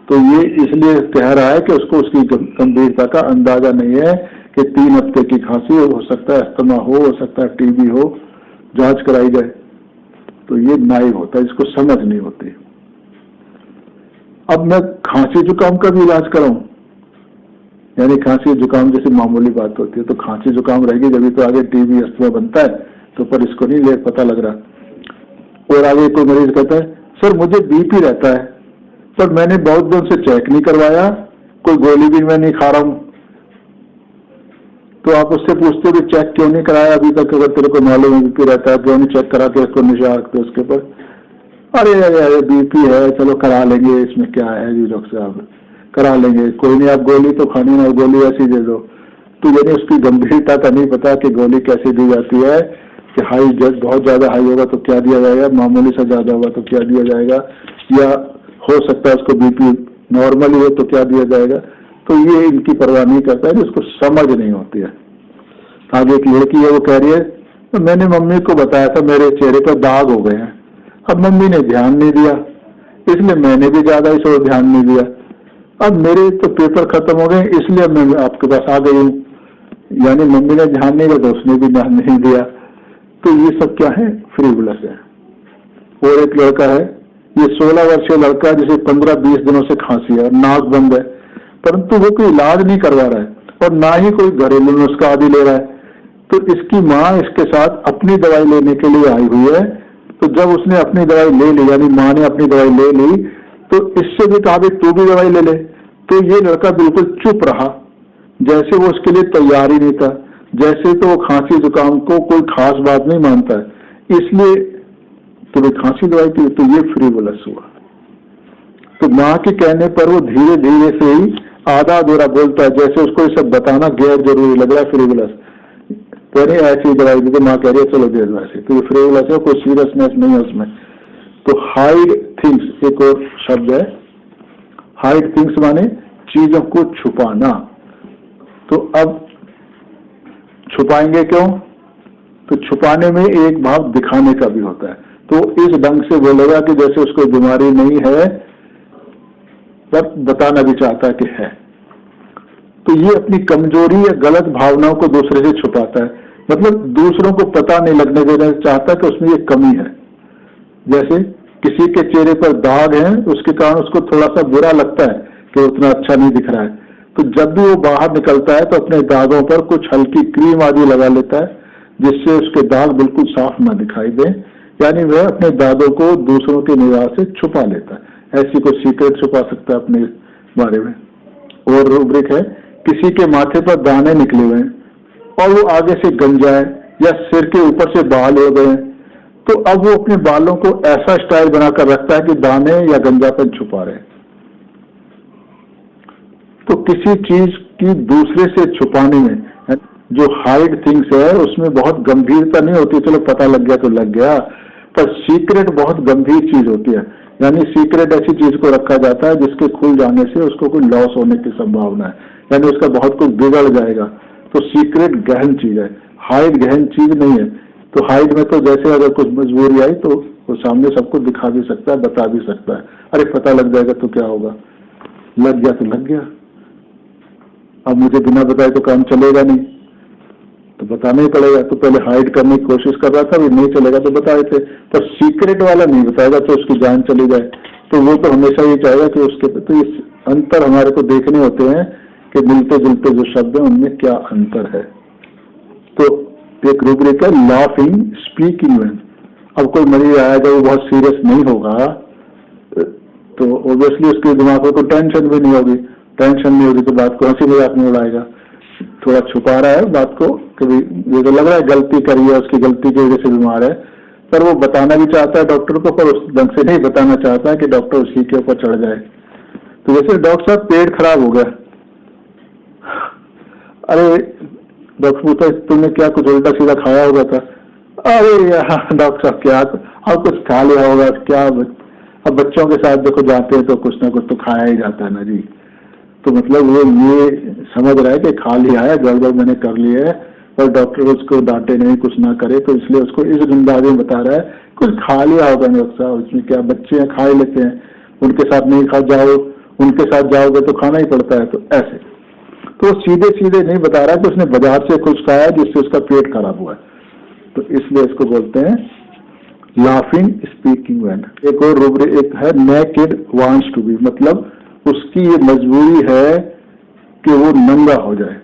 तो ये इसलिए कह रहा है कि उसको उसकी गंभीरता का अंदाजा नहीं है कि 3 हफ्ते की खांसी हो सकता है, अस्थमा हो सकता है, टीबी हो, जांच कराई जाए। तो ये नाइव होता है, इसको समझ नहीं होती। अब मैं खांसी जुकाम का भी इलाज कराऊं, यानी खांसी जुकाम जैसे मामूली बात होती है, तो खांसी जुकाम रहेगी जब तो आगे टीबी अस्थमा बनता है, तो पर इसको नहीं ले पता लग रहा। और आगे कोई मरीज कहता है सर मुझे बीपी रहता है, पर मैंने बहुत दिन से चेक नहीं करवाया, कोई गोली भी मैं नहीं खा रहा हूं। तो आप उससे पूछते भी चेक क्यों नहीं कराया अभी तक, अगर तेरे को मालूम है बीपी रहता है, क्यों नहीं चेक करा के इसको निशान रखते उसके ऊपर। अरे अरे बीपी है, चलो करा लेंगे, इसमें क्या है जी डॉक्टर साहब, करा लेंगे, कोई नहीं, आप गोली तो खानी ना, गोली ऐसी दे दो। तो यानी उसकी गंभीरता का नहीं पता कि गोली कैसे दी जाती है, कि हाई जब बहुत ज्यादा हाई होगा तो क्या दिया जाएगा, मामूली से ज्यादा होगा तो क्या दिया जाएगा, या हो सकता है उसको बीपी नॉर्मली हो तो क्या दिया जाएगा। तो ये इनकी परवाह नहीं करता है, जिसको समझ नहीं होती है। आगे एक लड़की है, वो कह रही है तो मैंने मम्मी को बताया था मेरे चेहरे पर दाग हो गए हैं, अब मम्मी ने ध्यान नहीं दिया, इसलिए मैंने भी ज्यादा इस ओर ध्यान नहीं दिया, अब मेरे तो पेपर खत्म हो गए इसलिए मैं आपके पास आ गई हूँ। यानी मम्मी ने ध्यान नहीं दिया तो उसने भी ध्यान नहीं दिया। तो ये सब क्या है, फ्रीवुलस है। और एक लड़का है, ये 16 वर्षीय लड़का जिसे 15-20 दिनों से खांसी है, नाक बंद है, परंतु वो कोई इलाज नहीं करवा रहा है और ना ही कोई घरेलू नुस्खा आदि ले रहा है। तो इसकी माँ इसके साथ अपनी दवाई लेने के लिए आई हुई है, तो जब उसने अपनी दवाई ले ली, यानी माँ ने अपनी दवाई ले ली, तो इससे भी कहा तू भी दवाई ले ले। तो ये लड़का बिल्कुल चुप रहा, जैसे वो उसके लिए तैयार ही नहीं था, जैसे तो वो खांसी जुकाम को कोई खास बात नहीं मानता है, इसलिए तुम्हें खांसी दवाई की। तो ये फ्रीवलस हुआ। तो माँ के कहने पर वो धीरे धीरे से ही आधा अधूरा बोलता है, जैसे उसको ये सब बताना गैर जरूरी लग रहा है। फ्रीवलस कह रही ऐसी दवाई दी, तो माँ कह रही है चलो दे दो ऐसे। तो ये फ्रीवलस है, कोई सीरियसनेस नहीं है उसमें। तो हाइड थिंग्स एक और शब्द है। हाइड थिंग्स माने चीजों को छुपाना। तो अब छुपाएंगे क्यों? तो छुपाने में एक भाव दिखाने का भी होता है। तो इस ढंग से बोलेगा कि जैसे उसको बीमारी नहीं है पर बताना भी चाहता है कि है। तो ये अपनी कमजोरी या गलत भावनाओं को दूसरे से छुपाता है, मतलब दूसरों को पता नहीं लगने देना चाहता कि उसमें ये कमी है। जैसे किसी के चेहरे पर दाग है, उसके कारण उसको थोड़ा सा बुरा लगता है कि उतना अच्छा नहीं दिख रहा है, तो जब भी वो बाहर निकलता है तो अपने दागों पर कुछ हल्की क्रीम आदि लगा लेता है, जिससे उसके दाग बिल्कुल साफ ना दिखाई दे, यानी वह अपने दागों को दूसरों की निगाह से छुपा लेता है। ऐसी कोई सीक्रेट छुपा सकता है अपने बारे में। और रूब्रिक है, किसी के माथे पर दाने निकले हुए हैं और वो आगे से गंजा है या सिर के ऊपर से बाल हो गए हैं, तो अब वो अपने बालों को ऐसा स्टाइल बनाकर रखता है कि दाने या गंजापन छुपा रहे। तो किसी चीज की दूसरे से छुपाने में जो हाइड थिंग्स है उसमें बहुत गंभीरता नहीं होती, चलो पता लग गया तो लग गया, पर सीक्रेट बहुत गंभीर चीज होती है। यानी सीक्रेट ऐसी चीज को रखा जाता है जिसके खुल जाने से उसको कोई लॉस होने की संभावना है, यानी उसका बहुत कुछ बिगड़ जाएगा। तो सीक्रेट गहन चीज है, हाइड गहन चीज नहीं है। तो हाइड में तो जैसे अगर कुछ मजबूरी आई तो वो सामने सबको दिखा भी सकता है, बता भी सकता है, अरे पता लग जाएगा तो क्या होगा, लग गया तो लग गया। अब मुझे बिना बताए तो काम चलेगा नहीं, तो बताना ही पड़ेगा। तो पहले हाइड करने की कोशिश कर रहा था, भी नहीं चलेगा तो बताए थे, पर सीक्रेट वाला नहीं बताएगा तो उसकी जान चली जाए। तो वो तो हमेशा ये चाहेगा कि उसके, तो इस अंतर हमारे को देखने होते हैं कि मिलते जुलते जो शब्द हैं उनमें क्या अंतर है। तो एक रूब्रिक है लाफिंग स्पीकिंग में। अब कोई मरीज आएगा वो बहुत सीरियस नहीं होगा तो ऑब्वियसली उसके दिमाग में कोई टेंशन भी नहीं होगी, टेंशन नहीं होगी तो बात को हंसी मजाक में उड़ाएगा। थोड़ा छुपा रहा है बात को, कभी ये तो लग रहा है गलती करी है, उसकी गलती की वजह से बीमार है, पर वो बताना भी चाहता है डॉक्टर को, पर उस ढंग से नहीं बताना चाहता है कि डॉक्टर उसी के ऊपर चढ़ जाए। तो जैसे डॉक्टर साहब पेट खराब हो गया, अरे डॉक्टर पूछता तुमने क्या कुछ उल्टा सीधा खाया होगा था? अरे यार डॉक्टर साहब क्या, और कुछ खा लिया होगा क्या। अब बच्चों के साथ देखो जाते हैं तो कुछ ना कुछ तो खाया ही जाता है ना जी। तो मतलब वो ये समझ रहा है कि खा लिया है, गड़बड़ मैंने कर ली है, और डॉक्टर उसको डांटे नहीं, कुछ ना करे, तो इसलिए उसको इस अंदाजे में बता रहा है कुछ खा लिया होगा डॉक्टर साहब, उसमें क्या, बच्चे हैं खा ही लेते हैं, उनके साथ नहीं खा जाओ, उनके साथ जाओगे तो खाना ही पड़ता है। तो ऐसे तो सीधे सीधे नहीं बता रहा कि उसने बाजार से कुछ खाया जिससे उसका पेट खराब हुआ है, तो इसलिए इसको बोलते हैं लाफिंग स्पीकिंग वैन। एक और रूब्रिक एक है नेकेड वांट्स टू बी, मतलब उसकी ये मजबूरी है कि वो नंगा हो जाए,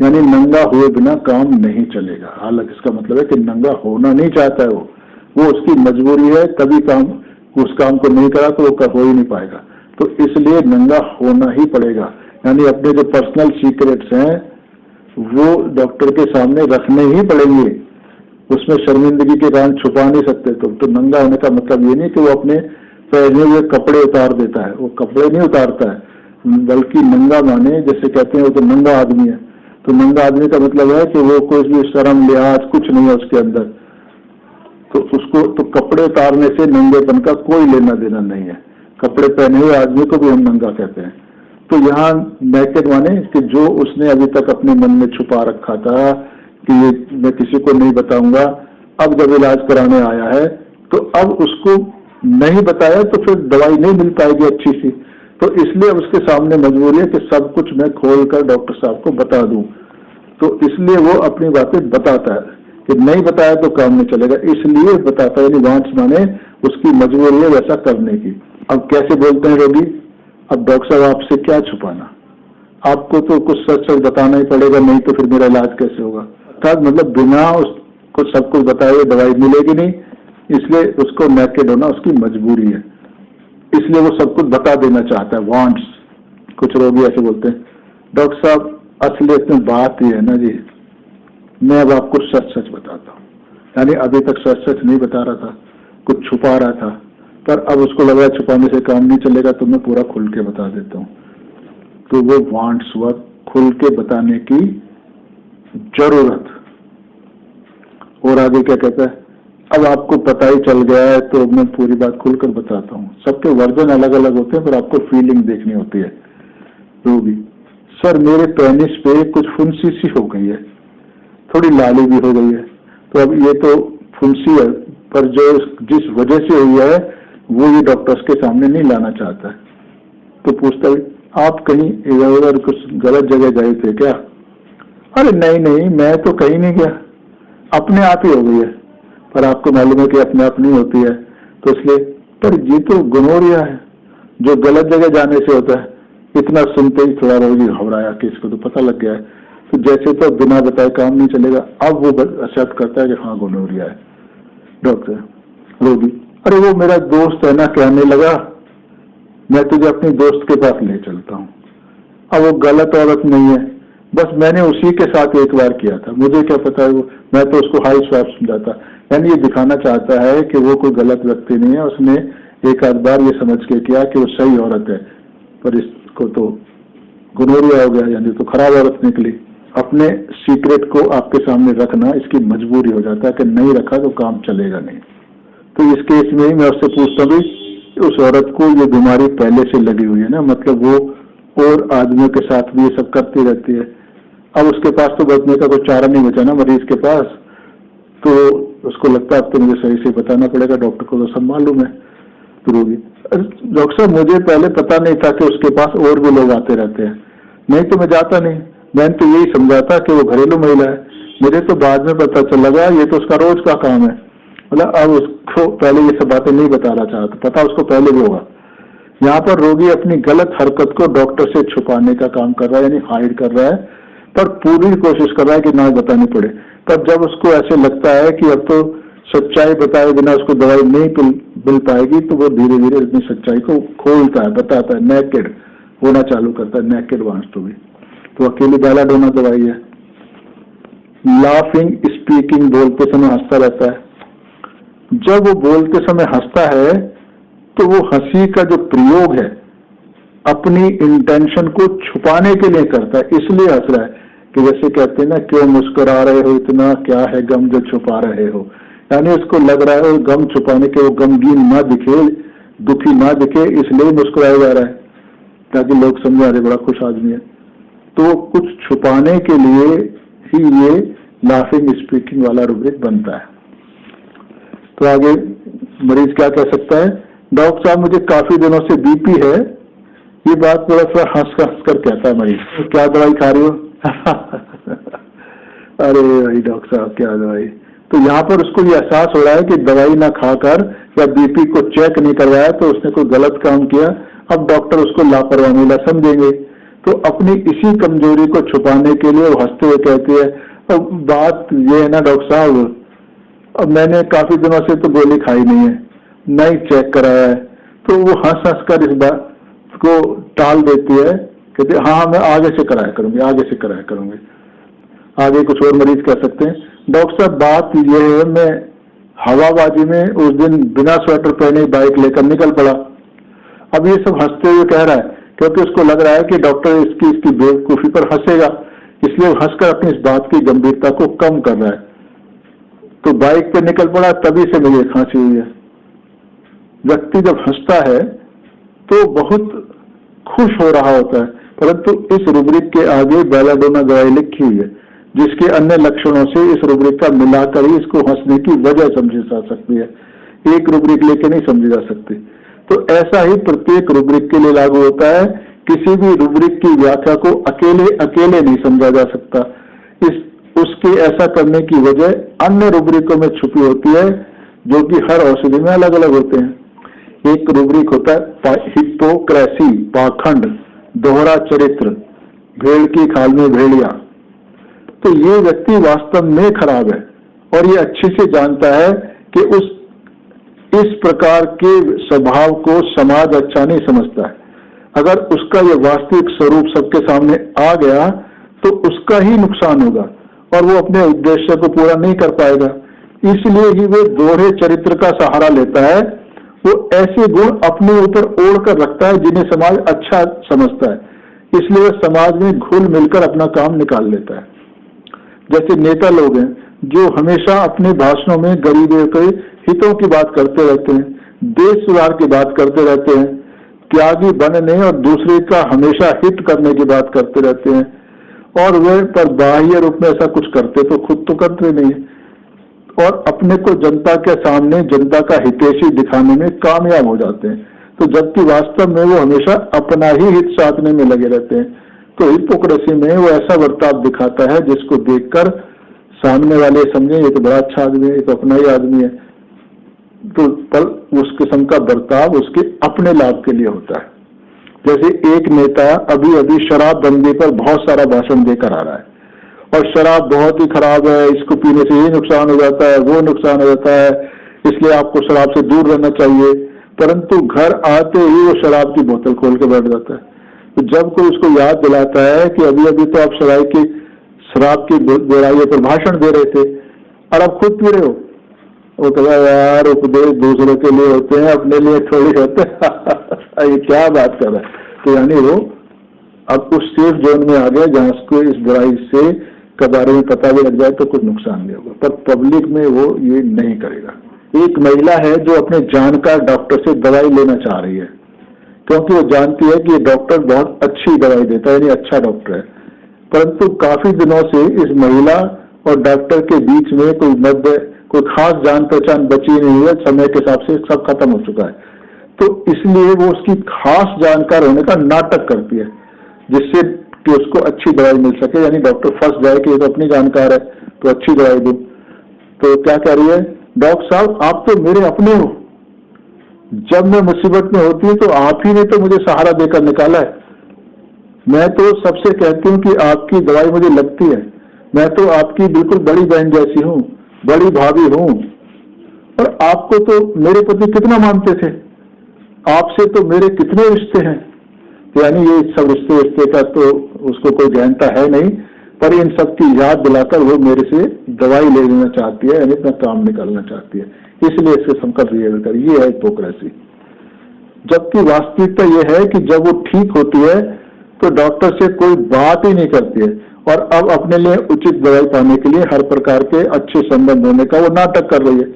यानी नंगा हुए बिना काम नहीं चलेगा। हालांकि इसका मतलब है कि नंगा होना नहीं चाहता है वो उसकी मजबूरी है, कभी काम उस काम को नहीं करा तो वो हो ही नहीं पाएगा, तो इसलिए नंगा होना ही पड़ेगा। यानी अपने जो पर्सनल सीक्रेट्स हैं वो डॉक्टर के सामने रखने ही पड़ेंगे, उसमें शर्मिंदगी के कारण छुपा नहीं सकते। तो नंगा होने का मतलब ये नहीं कि वो अपने पहने हुए कपड़े उतार देता है, वो कपड़े नहीं उतारता है, बल्कि नंगा माने जैसे कहते हैं वो तो नंगा आदमी है। तो नंगा आदमी का मतलब है कि वो कोई भी शर्म लिहाज कुछ नहीं है उसके अंदर, तो उसको तो कपड़े उतारने से नंगेपन का कोई लेना देना नहीं है। कपड़े पहने हुए आदमी को भी हम नंगा कहते हैं। तो यहाँ नेकेड माने कि जो उसने अभी तक अपने मन में छुपा रखा था कि ये मैं किसी को नहीं बताऊंगा, अब जब इलाज कराने आया है तो अब उसको नहीं बताया तो फिर दवाई नहीं मिल पाएगी अच्छी सी, तो इसलिए उसके सामने मजबूरी है कि सब कुछ मैं खोलकर डॉक्टर साहब को बता दूं। तो इसलिए वो अपनी बातें बताता है कि नहीं बताया तो काम नहीं चलेगा, इसलिए बताता है। यानी वांट्स माने उसकी मजबूरी है वैसा करने की। अब कैसे बोलते हैं रोगी, अब डॉक्टर साहब आपसे क्या छुपाना, आपको तो कुछ सच सच बताना ही पड़ेगा, नहीं तो फिर मेरा इलाज कैसे होगा। अर्थात मतलब बिना उसको सब कुछ बताए दवाई मिलेगी नहीं, इसलिए उसको नेकेड होना उसकी मजबूरी है, इसलिए वो सब कुछ बता देना चाहता है, वांट्स। कुछ रोगी ऐसे बोलते हैं, डॉक्टर साहब असलियत में बात ये है ना जी, मैं अब आपको सच सच बताता हूँ। यानी अभी तक सच सच नहीं बता रहा था, कुछ छुपा रहा था, पर अब उसको लग रहा है छुपाने से काम नहीं चलेगा, तो मैं पूरा खुल के बता देता हूँ। तो वो वांट्स हुआ खुल के बताने की जरूरत। और आगे क्या कहता है, अब आपको पता ही चल गया है तो मैं पूरी बात खुलकर बताता हूँ। सबके वर्जन अलग अलग होते हैं, पर आपको फीलिंग देखनी होती है। तो भी सर मेरे पेनिस पे कुछ फुंसी सी हो गई है, थोड़ी लाली भी हो गई है, तो अब ये तो फुंसी है, पर जो जिस वजह से हुई है वो ये डॉक्टर्स के सामने नहीं लाना चाहता है। तो पूछता है, आप कहीं इधर उधर कुछ गलत जगह गए थे क्या? अरे नहीं नहीं, मैं तो कहीं नहीं गया, अपने आप ही हो गई है। पर आपको मालूम है कि अपने आप नहीं होती है, तो इसलिए, पर ये तो गोनोरिया है जो गलत जगह जाने से होता है। इतना सुनते ही थोड़ा रोगी घबराया कि इसको तो पता लग गया है, तो जैसे तो बिना बताए काम नहीं चलेगा। अब वो एक्सेप्ट करता है कि हाँ गोनोरिया है। डॉक्टर रोगी, अरे वो मेरा दोस्त है ना, कहने लगा मैं तुझे अपने दोस्त के पास ले चलता हूँ। अब वो गलत औरत नहीं है, बस मैंने उसी के साथ एक बार किया था, मुझे क्या पता है वो, मैं तो उसको हाई स्वैप समझाता। यानी ये दिखाना चाहता है कि वो कोई गलत व्यक्ति नहीं है, उसने एक आध बार ये समझ के किया कि वो सही औरत है, पर इसको तो गोनोरिया हो गया, यानी तो खराब औरत निकली। अपने सीक्रेट को आपके सामने रखना इसकी मजबूरी हो जाता है कि नहीं रखा तो काम चलेगा नहीं। तो इस केस में ही मैं उससे पूछता भी, उस औरत को ये बीमारी पहले से लगी हुई है ना, मतलब वो और आदमियों के साथ भी ये सब करती रहती है। अब उसके पास तो बचने का कोई चारा नहीं बचा ना मरीज के पास, तो उसको लगता है अब तो मुझे सही से बताना पड़ेगा, डॉक्टर को तो सब मालूम है। तो रोगी, डॉक्टर साहब मुझे पहले पता नहीं था कि उसके पास और भी लोग आते रहते हैं, नहीं तो मैं जाता नहीं, मैंने तो यही समझा था कि वो घरेलू महिला है, मुझे तो बाद में पता चल लगा ये तो उसका रोज का काम है। मतलब अब उसको पहले ये सब बातें नहीं बताना चाहता, पता उसको पहले भी होगा। यहाँ पर रोगी अपनी गलत हरकत को डॉक्टर से छुपाने का काम कर रहा है, यानी हाइड कर रहा है, पर पूरी कोशिश कर रहा है कि ना बतानी पड़े। पर जब उसको ऐसे लगता है कि अब तो सच्चाई बताए बिना उसको दवाई नहीं मिल पाएगी, तो वो धीरे धीरे अपनी सच्चाई को खोलता है, बताता है, नेकेड होना चालू करता है, नेकेड वांट्स टू बी। तो अकेली बेलाडोना दवाई है। लाफिंग स्पीकिंग, बोलते समय हंसता रहता है। जब वो बोलते समय हंसता है तो वो हंसी का जो प्रयोग है अपनी इंटेंशन को छुपाने के लिए करता है, इसलिए हंस रहा है। कि जैसे कहते हैं ना, क्यों मुस्कुरा रहे हो इतना, क्या है गम जो छुपा रहे हो। यानी उसको लग रहा है गम छुपाने के, वो गमगीन ना दिखे, दुखी ना दिखे, इसलिए मुस्कुराया जा रहा है ताकि लोग समझा रहे बड़ा खुश आदमी है। तो कुछ छुपाने के लिए ही ये लाफिंग स्पीकिंग वाला रूब्रिक बनता है। तो आगे मरीज क्या कह सकता है, डॉक्टर साहब मुझे काफी दिनों से बीपी है। ये बात थोड़ा सा हंस कर कहता है मरीज, तो क्या दवाई खा रही हो? अरे भाई डॉक्टर साहब क्या दवाई। तो यहाँ पर उसको ये एहसास हो रहा है कि दवाई ना खाकर या बीपी को चेक नहीं करवाया तो उसने कोई गलत काम किया। अब डॉक्टर उसको लापरवाही समझेंगे, तो अपनी इसी कमजोरी को छुपाने के लिए वो हंसते हुए कहती है, अब बात ये है ना डॉक्टर साहब, अब मैंने काफी दिनों से तो गोली खाई नहीं है, नहीं चेक कराया है। तो वो हंस कर इस बात को टाल देती है, कहते हाँ मैं आगे से कराया करूंगी, आगे से कराया करूंगी। आगे कुछ और मरीज कह सकते हैं, डॉक्टर साहब बात ये है, मैं हवाबाजी में उस दिन बिना स्वेटर पहने बाइक लेकर निकल पड़ा। अब ये सब हंसते हुए कह रहा है क्योंकि उसको लग रहा है कि डॉक्टर इसकी बेवकूफी पर हंसेगा, इसलिए वो हंसकर अपनी इस बात की गंभीरता को कम कर रहा है। तो बाइक पे निकल पड़ा, तभी से मुझे खांसी हुई है। व्यक्ति जब हंसता है तो बहुत खुश हो रहा होता है, परंतु इस रूब्रिक के आगे बेलाडोना दवाई लिखी हुई है जिसके अन्य लक्षणों से इस रूब्रिक का मिलाकर ही इसको हंसने की वजह समझी जा सकती है, एक रूब्रिक लेके नहीं समझी जा सकती। तो ऐसा ही प्रत्येक रूब्रिक के लिए लागू होता है, किसी भी रूब्रिक की व्याख्या को अकेले अकेले नहीं समझा जा सकता। उसके ऐसा करने की वजह अन्य रूब्रिकों में छुपी होती है जो कि हर औषधि में अलग अलग होते हैं। एक रूब्रिक होता है हिपोक्रेसी, पाखंड, दोहरा चरित्र, भेड़ की खाल में भेड़िया। तो ये व्यक्ति वास्तव में खराब है और ये अच्छे से जानता है कि उस इस प्रकार के स्वभाव को समाज अच्छा नहीं समझता है। अगर उसका ये वास्तविक स्वरूप सबके सामने आ गया तो उसका ही नुकसान होगा और वो अपने उद्देश्य को पूरा नहीं कर पाएगा। इसलिए ही वो दोहरे चरित्र का सहारा लेता है। वो ऐसे गुण अपने ऊपर ओढ़ कर रखता है जिन्हें समाज अच्छा समझता है, इसलिए वह समाज में घुल मिलकर अपना काम निकाल लेता है। जैसे नेता लोग हैं जो हमेशा अपने भाषणों में गरीबों के हितों की बात करते रहते हैं, देश सुधार की बात करते रहते हैं, त्यागी बनने और दूसरे का हमेशा हित करने की बात करते रहते हैं, और वे पर बाह्य रूप में ऐसा कुछ करते तो खुद तो करते नहीं है, और अपने को जनता के सामने जनता का हितैषी दिखाने में कामयाब हो जाते हैं। तो जबकि वास्तव में वो हमेशा अपना ही हित साधने में लगे रहते हैं। तो हिपोक्रेसी में वो ऐसा बर्ताव दिखाता है जिसको देखकर सामने वाले समझे ये तो बड़ा अच्छा आदमी है, ये तो अपना ही आदमी है। तो पर उस किस्म का बर्ताव उसके अपने लाभ के लिए होता है। जैसे एक नेता अभी अभी शराब बंदी पर बहुत सारा भाषण देकर आ रहा है और शराब बहुत ही खराब है, इसको पीने से ये नुकसान हो जाता है, वो नुकसान हो जाता है, इसलिए आपको शराब से दूर रहना चाहिए। परंतु घर आते ही वो शराब की बोतल खोल के बैठ जाता है। तो जब कोई उसको याद दिलाता है कि अभी अभी तो आप शराब की बुराइयों पर भाषण दे रहे थे और अब खुद पी रहे हो, वो कहता है यार उपदेश दूसरों के लिए होते हैं, अपने लिए थोड़ी होते हैं। ये क्या बात कर रहा है। तो यानी वो अब उस सेफ जोन में आ गया जहां उसको इस बुराई से के बारे में पता भी लग जाए तो कुछ नुकसान नहीं होगा, पर पब्लिक में वो ये नहीं करेगा। एक महिला है जो अपने जानकार डॉक्टर से दवाई लेना चाह रही है क्योंकि वो जानती है कि ये डॉक्टर बहुत अच्छी दवाई देता है, यानी अच्छा डॉक्टर है। परंतु काफी दिनों से इस महिला और डॉक्टर के बीच में कोई खास जान पहचान बची नहीं है। समय के हिसाब से सब खत्म हो चुका है। तो इसलिए वो उसकी खास जानकार होने का नाटक करती है जिससे कि उसको अच्छी दवाई मिल सके, यानी डॉक्टर फंस जाए कि ये तो अपनी जानकार है तो अच्छी दवाई दूं। तो क्या कह रही है, डॉक्टर साहब आप तो मेरे अपने हो, जब मैं मुसीबत में होती हूँ तो आप ही ने तो मुझे सहारा देकर निकाला है। मैं तो सबसे कहती हूँ कि आपकी दवाई मुझे लगती है, मैं तो आपकी बिल्कुल बड़ी बहन जैसी हूँ, बड़ी भाभी हूँ, और आपको तो मेरे पति कितना मानते थे, आपसे तो मेरे कितने रिश्ते हैं। यानी ये सब रिश्ते का तो उसको कोई गहनता है नहीं, पर इन सब की याद दिलाकर वो मेरे से दवाई ले लेना चाहती है, यानी अपना काम निकालना चाहती है, इसलिए इसके संकट बिहेवियर कर। ये है हिपोक्रेसी। जबकि वास्तविकता ये है कि जब वो ठीक होती है तो डॉक्टर से कोई बात ही नहीं करती है और अब अपने लिए उचित दवाई पाने के लिए हर प्रकार के अच्छे संबंध होने का वो नाटक कर रही है।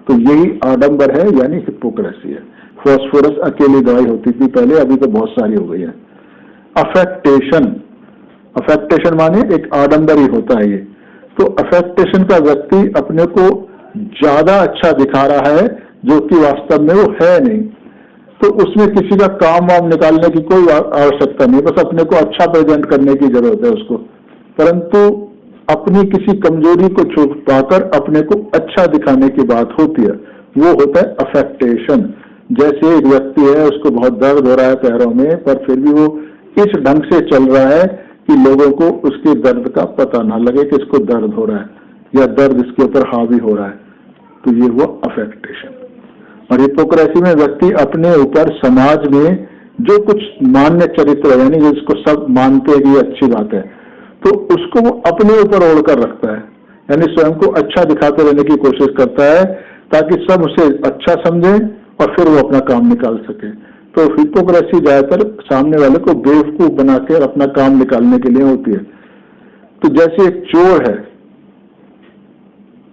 तो यही आडंबर है, यानी हिपोक्रेसी है। फॉस्फोरस अकेली दवाई होती थी पहले, अभी तो बहुत सारी हो गई है। अफेक्टेशन माने एक आडंबर ही होता है ये। तो अफेक्टेशन का व्यक्ति अपने को ज्यादा अच्छा दिखा रहा है जो कि वास्तव में वो है नहीं। तो उसमें किसी का काम वाम निकालने की कोई आवश्यकता नहीं, बस अपने को अच्छा प्रेजेंट करने की जरूरत है उसको। परंतु अपनी किसी कमजोरी को छुपाकर अपने को अच्छा दिखाने की बात होती है, वो होता है अफेक्टेशन। जैसे एक व्यक्ति है, उसको बहुत दर्द हो रहा है पैरों में, पर फिर भी वो इस ढंग से चल रहा है कि लोगों को उसके दर्द का पता ना लगे कि इसको दर्द हो रहा है या दर्द इसके ऊपर हावी हो रहा है। तो ये हुआ अफेक्टेशन। और हिपोक्रेसी में व्यक्ति अपने ऊपर समाज में जो कुछ मान्य चरित्र है, यानी जिसको सब मानते हैं कि ये अच्छी बात है, तो उसको वो अपने ऊपर ओढ़कर रखता है, यानी स्वयं को अच्छा दिखाते रहने की कोशिश करता है ताकि सब उसे अच्छा समझे और फिर वो अपना काम निकाल सके। तो हिपोक्रेसी ज्यादातर सामने वाले को बेवकूफ बनाकर अपना काम निकालने के लिए होती है। तो जैसे एक चोर है,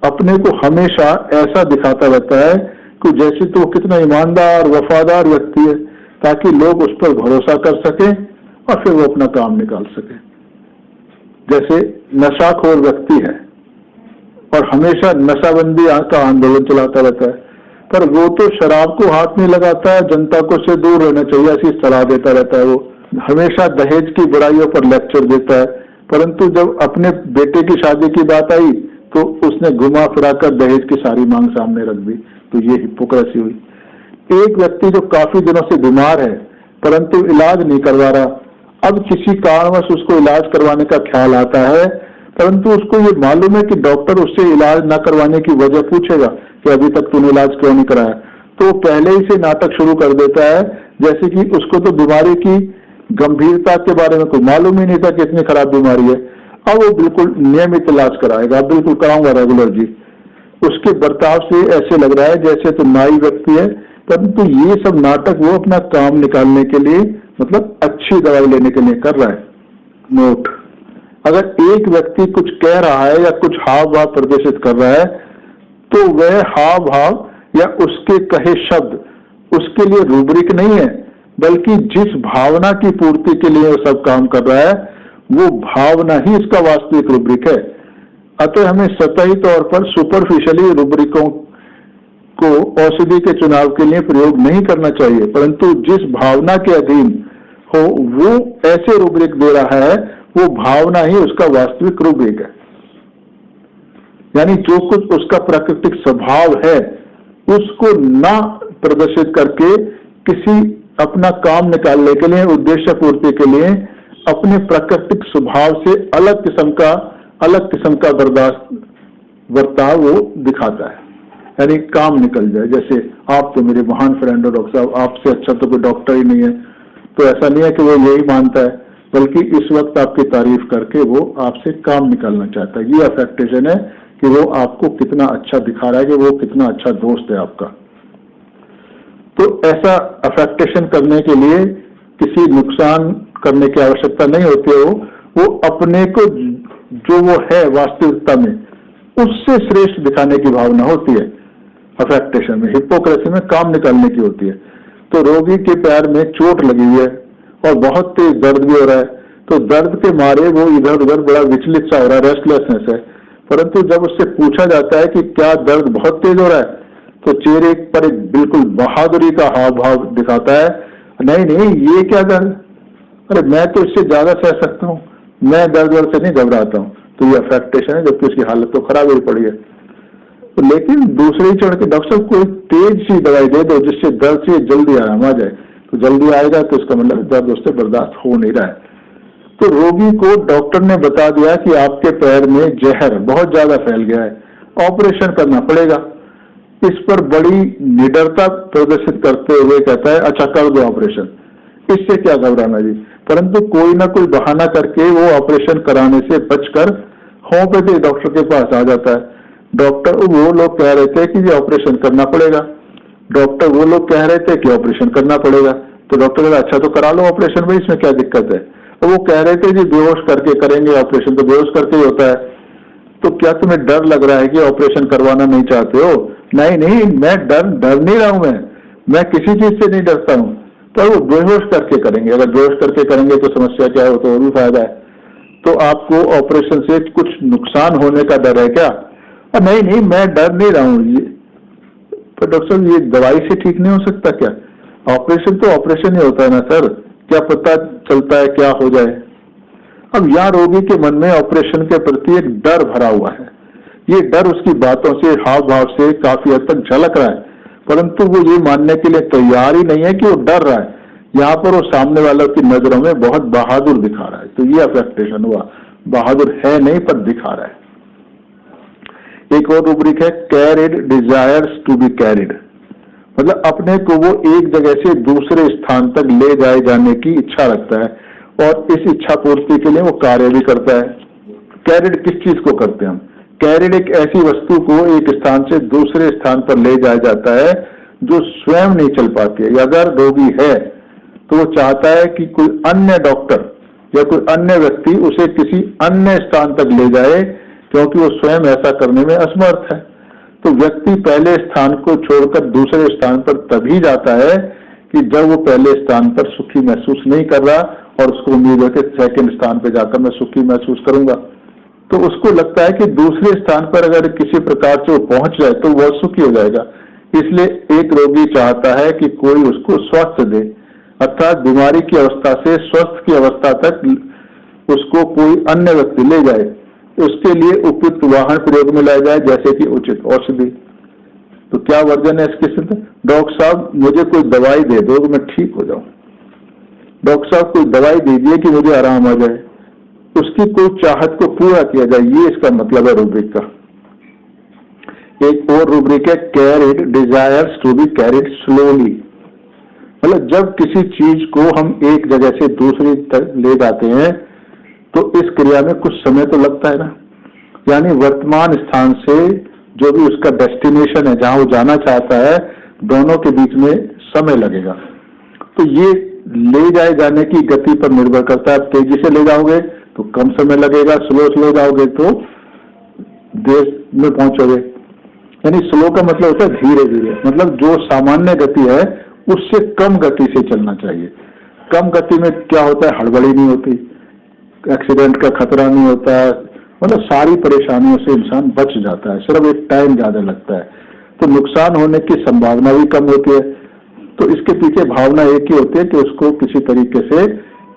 अपने को हमेशा ऐसा दिखाता रहता है कि जैसे तो कितना ईमानदार वफादार व्यक्ति है, ताकि लोग उस पर भरोसा कर सके और फिर वो अपना काम निकाल सके। जैसे नशाखोर व्यक्ति है और हमेशा नशाबंदी का आंदोलन चलाता रहता है, पर वो तो शराब को हाथ नहीं लगाता है, जनता को से दूर रहना चाहिए ऐसी सलाह देता रहता है। वो हमेशा दहेज की बुराइयों पर लेक्चर देता है, परंतु जब अपने बेटे की शादी की बात आई तो उसने घुमा फिरा कर दहेज की सारी मांग सामने रख दी। तो ये हिपोक्रेसी हुई। एक व्यक्ति जो काफी दिनों से बीमार है परंतु इलाज नहीं करवा रहा, अब किसी कारणवश उसको इलाज करवाने का ख्याल आता है, परंतु उसको ये मालूम है कि डॉक्टर उससे इलाज न करवाने की वजह पूछेगा कि अभी तक तूने इलाज क्यों नहीं कराया। तो पहले ही से नाटक शुरू कर देता है, जैसे कि उसको तो बीमारी की गंभीरता के बारे में कोई मालूम ही नहीं था कि इतनी खराब बीमारी है। अब वो बिल्कुल नियमित इलाज कराएगा, बिल्कुल कराऊंगा रेगुलर जी। उसके बर्ताव से ऐसे लग रहा है जैसे तो नाई व्यक्ति है, परंतु ये सब नाटक वो अपना काम निकालने के लिए, मतलब अच्छी दवाई लेने के लिए कर रहा है। नोट, अगर एक व्यक्ति कुछ कह रहा है या कुछ हाव भाव प्रदर्शित कर रहा है, तो वह हाव भाव या उसके कहे शब्द उसके लिए रूब्रिक नहीं है, बल्कि जिस भावना की पूर्ति के लिए वो सब काम कर रहा है, वो भावना ही इसका वास्तविक रूब्रिक है। अतः हमें सतही तौर पर सुपरफिशियली रूब्रिकों को औषधि के चुनाव के लिए प्रयोग नहीं करना चाहिए, परंतु जिस भावना के अधीन हो वो ऐसे रूब्रिक दे रहा है, वो भावना ही उसका वास्तविक रूब्रिक है। यानी जो कुछ उसका प्राकृतिक स्वभाव है उसको ना प्रदर्शित करके किसी अपना काम निकालने के लिए, उद्देश्य पूर्ति के लिए अपने प्राकृतिक स्वभाव से अलग किस्म का बर्ताव वो दिखाता है, यानी काम निकल जाए। जैसे आप तो मेरे महान फ्रेंड हो डॉक्टर साहब, आपसे अच्छा तो कोई डॉक्टर ही नहीं है, तो ऐसा नहीं है कि वो यही मानता है, बल्कि इस वक्त आपकी तारीफ करके वो आपसे काम निकालना चाहता है। ये अफेक्टेशन है कि वो आपको कितना अच्छा दिखा रहा है, कि वो कितना अच्छा दोस्त है आपका। तो ऐसा अफेक्टेशन करने के लिए किसी नुकसान करने की आवश्यकता नहीं होती है। वो अपने को जो वो है वास्तविकता में उससे श्रेष्ठ दिखाने की भावना होती है अफेक्टेशन में। हिपोक्रेसी में काम निकालने की होती है। तो रोगी के पैर में चोट लगी हुई है और बहुत तेज दर्द भी हो रहा है, तो दर्द के मारे वो इधर उधर बड़ा विचलित सा हो रहा है, रेस्टलेसनेस है। परंतु जब उससे पूछा जाता है कि क्या दर्द बहुत तेज हो रहा है, तो चेहरे पर एक बिल्कुल बहादुरी का हाव भाव दिखाता है, नहीं नहीं ये क्या दर्द, अरे मैं तो इससे ज्यादा सह सकता हूँ, मैं दर्द वर्द से नहीं घबराता हूँ। तो ये अफेक्टेशन है, जबकि उसकी हालत तो खराब ही पड़ी है। तो लेकिन दूसरे ही चढ़ के डॉक्टर साहब कोई तेज सी दवाई दे दो जिससे दर्द से जल्दी आराम आ जाए, तो जल्दी आएगा तो इसका मतलब दर्द उससे बर्दाश्त हो नहीं रहा है। तो रोगी को डॉक्टर ने बता दिया कि आपके पैर में जहर बहुत ज्यादा फैल गया है, ऑपरेशन करना पड़ेगा। इस पर बड़ी निडरता प्रदर्शित करते हुए कहता है अच्छा कर दो ऑपरेशन, इससे क्या घबराना जी। परंतु कोई ना कोई बहाना करके वो ऑपरेशन कराने से बचकर होम्योपैथी डॉक्टर के पास आ जाता है। डॉक्टर वो लोग कह रहे थे कि ये ऑपरेशन करना पड़ेगा, डॉक्टर वो लोग कह रहे थे कि ऑपरेशन करना पड़ेगा, तो डॉक्टर कहता अच्छा तो करा लो ऑपरेशन भाई, इसमें क्या दिक्कत है। और वो कह रहे थे जी बेहोश करके करेंगे ऑपरेशन, तो बेहोश करके ही होता है। तो क्या तुम्हें डर लग रहा है कि ऑपरेशन करवाना नहीं चाहते हो? नहीं नहीं, मैं डर नहीं रहा हूं, मैं किसी चीज से नहीं डरता हूं, पर वो बेहोश करके करेंगे। अगर बेहोश करके करेंगे तो समस्या क्या है, तो वो भी फायदा है। तो आपको ऑपरेशन से कुछ नुकसान होने का डर है क्या? नहीं नहीं, मैं डर नहीं रहा हूँ। ये पर डॉक्टर साहब ये दवाई से ठीक नहीं हो सकता क्या? ऑपरेशन तो ऑपरेशन ही होता है ना सर, क्या पता चलता है क्या हो जाए। अब यहाँ रोगी के मन में ऑपरेशन के प्रति एक डर भरा हुआ है। ये डर उसकी बातों से, हाव भाव से काफी हद तक झलक रहा है, परंतु वो ये मानने के लिए तैयार ही नहीं है कि वो डर रहा है। यहाँ पर वो सामने वालों की नजरों में बहुत बहादुर दिखा रहा है। तो ये अफेक्टेशन हुआ, बहादुर है नहीं पर दिखा रहा है। एक और रूब्रिक है carried desires to be carried, मतलब अपने को वो एक जगह से दूसरे स्थान तक ले जाए जाने की इच्छा रखता है और इस इच्छा पूर्ति के लिए वो कार्य भी करता है। कैरिड किस चीज को करते हैं हम? कैरिड एक ऐसी वस्तु को एक स्थान से दूसरे स्थान पर ले जाया जाता है जो स्वयं नहीं चल पाती है। अगर रोगी है तो वो चाहता है कि कोई अन्य डॉक्टर या कोई अन्य व्यक्ति उसे किसी अन्य स्थान तक ले जाए, क्योंकि वो स्वयं ऐसा करने में असमर्थ है। तो व्यक्ति पहले स्थान को छोड़कर दूसरे स्थान पर तभी जाता है कि जब वो पहले स्थान पर सुखी महसूस नहीं कर रहा और उसको उम्मीद है कि सेकंड स्थान पर जाकर मैं सुखी महसूस करूंगा। तो उसको लगता है कि दूसरे स्थान पर अगर किसी प्रकार से वो पहुंच जाए तो वह सुखी हो जाएगा। इसलिए एक रोगी चाहता है कि कोई उसको स्वास्थ्य दे, अर्थात बीमारी की अवस्था से स्वस्थ की अवस्था तक उसको कोई अन्य व्यक्ति ले जाए। उसके लिए उपयुक्त वाहन प्रयोग में लाया जाए, जैसे कि उचित औषधि। तो क्या वर्जन है इसके सिद्ध? डॉक्टर साहब मुझे कोई दवाई दे दो कि मैं ठीक हो जाऊं। डॉक्टर साहब कोई दवाई दीजिए कि मुझे आराम आ जाए। उसकी कोई चाहत को पूरा किया जाए, ये इसका मतलब है रूब्रिक का। एक और रूब्रिक है, carried desires to be carried slowly. मतलब जब किसी चीज को हम एक जगह से दूसरी तरफ ले जाते हैं तो इस क्रिया में कुछ समय तो लगता है ना, यानी वर्तमान स्थान से जो भी उसका डेस्टिनेशन है, जहां वो जाना चाहता है, दोनों के बीच में समय लगेगा। तो ये ले जाए जाने की गति पर निर्भर करता है। आप तेजी से ले जाओगे तो कम समय लगेगा, स्लो जाओगे तो देर में पहुंचोगे। यानी स्लो का मतलब होता है धीरे धीरे, मतलब जो सामान्य गति है उससे कम गति से चलना चाहिए। कम गति में क्या होता है, हड़बड़ी नहीं होती, एक्सीडेंट का खतरा नहीं होता है, मतलब सारी परेशानियों से इंसान बच जाता है, सिर्फ एक टाइम ज्यादा लगता है, तो नुकसान होने की संभावना भी कम होती है। तो इसके पीछे भावना एक ही होती है कि उसको किसी तरीके से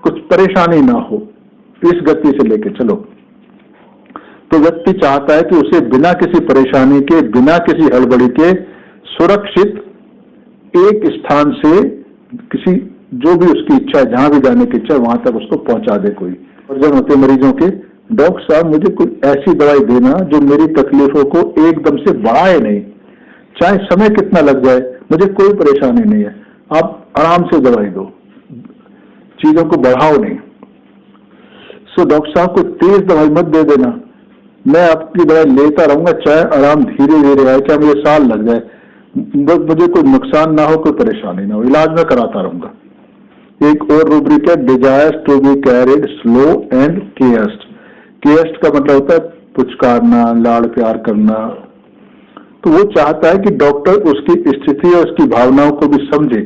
कुछ परेशानी ना हो, इस गति से लेके चलो। तो व्यक्ति चाहता है कि उसे बिना किसी परेशानी के, बिना किसी हड़बड़ी के सुरक्षित एक स्थान से किसी जो भी उसकी इच्छा है, जहां भी जाने की इच्छा है, वहां तक उसको पहुंचा दे। कोई वर्जन होते मरीजों के, डॉक्टर साहब मुझे कोई ऐसी दवाई देना जो मेरी तकलीफों को एकदम से बढ़ाए नहीं, चाहे समय कितना लग जाए, मुझे कोई परेशानी नहीं है, आप आराम से दवाई दो, चीजों को बढ़ाओ नहीं। सो डॉक्टर साहब को तेज दवाई मत दे देना, मैं आपकी दवाई लेता रहूंगा, चाहे आराम धीरे धीरे आए, क्या मुझे साल लग जाए, मुझे कोई नुकसान ना हो, कोई परेशानी ना हो, इलाज में कराता रहूंगा। एक और रूब्रिक है, desires to be carried slow and caressed. Caressed का मतलब होता है पुचकारना, लाड़ प्यार करना। तो वो चाहता है कि डॉक्टर उसकी स्थिति और उसकी भावनाओं को भी समझे,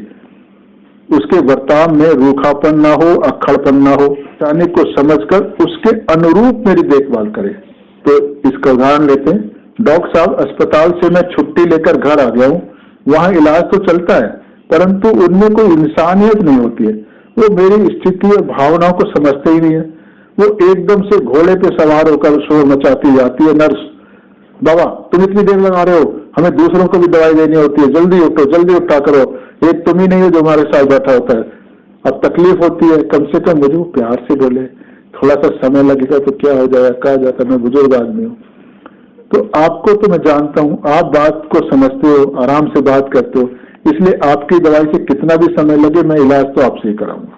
उसके बर्ताव में रूखापन ना हो, अक्खड़पन ना हो, परेशानी को समझकर उसके अनुरूप मेरी देखभाल करे। तो इसका उदाहरण लेते हैं, डॉक्टर साहब अस्पताल से मैं छुट्टी लेकर घर आ गया हूँ, वहां इलाज तो चलता है परंतु उनमें कोई इंसानियत नहीं होती है, वो मेरी स्थिति और भावनाओं को समझते ही नहीं है। वो एकदम से घोड़े पे सवार होकर शोर मचाती जाती है, नर्स बाबा तुम इतनी देर लगा रहे हो, हमें दूसरों को भी दवाई देनी होती है, जल्दी उठो, जल्दी उठा करो, एक तुम ही नहीं हो जो हमारे साथ बैठा होता है। अब तकलीफ होती है, कम से कम मुझे वो प्यार से बोले, थोड़ा सा समय लगेगा तो क्या हो जाएगा, कहा जाता मैं बुजुर्ग आदमी हूँ। तो आपको तो मैं जानता हूँ, आप बात को समझते हो, आराम से बात करते हो, इसलिए आपकी दवाई से कितना भी समय लगे मैं इलाज तो आपसे ही कराऊंगा।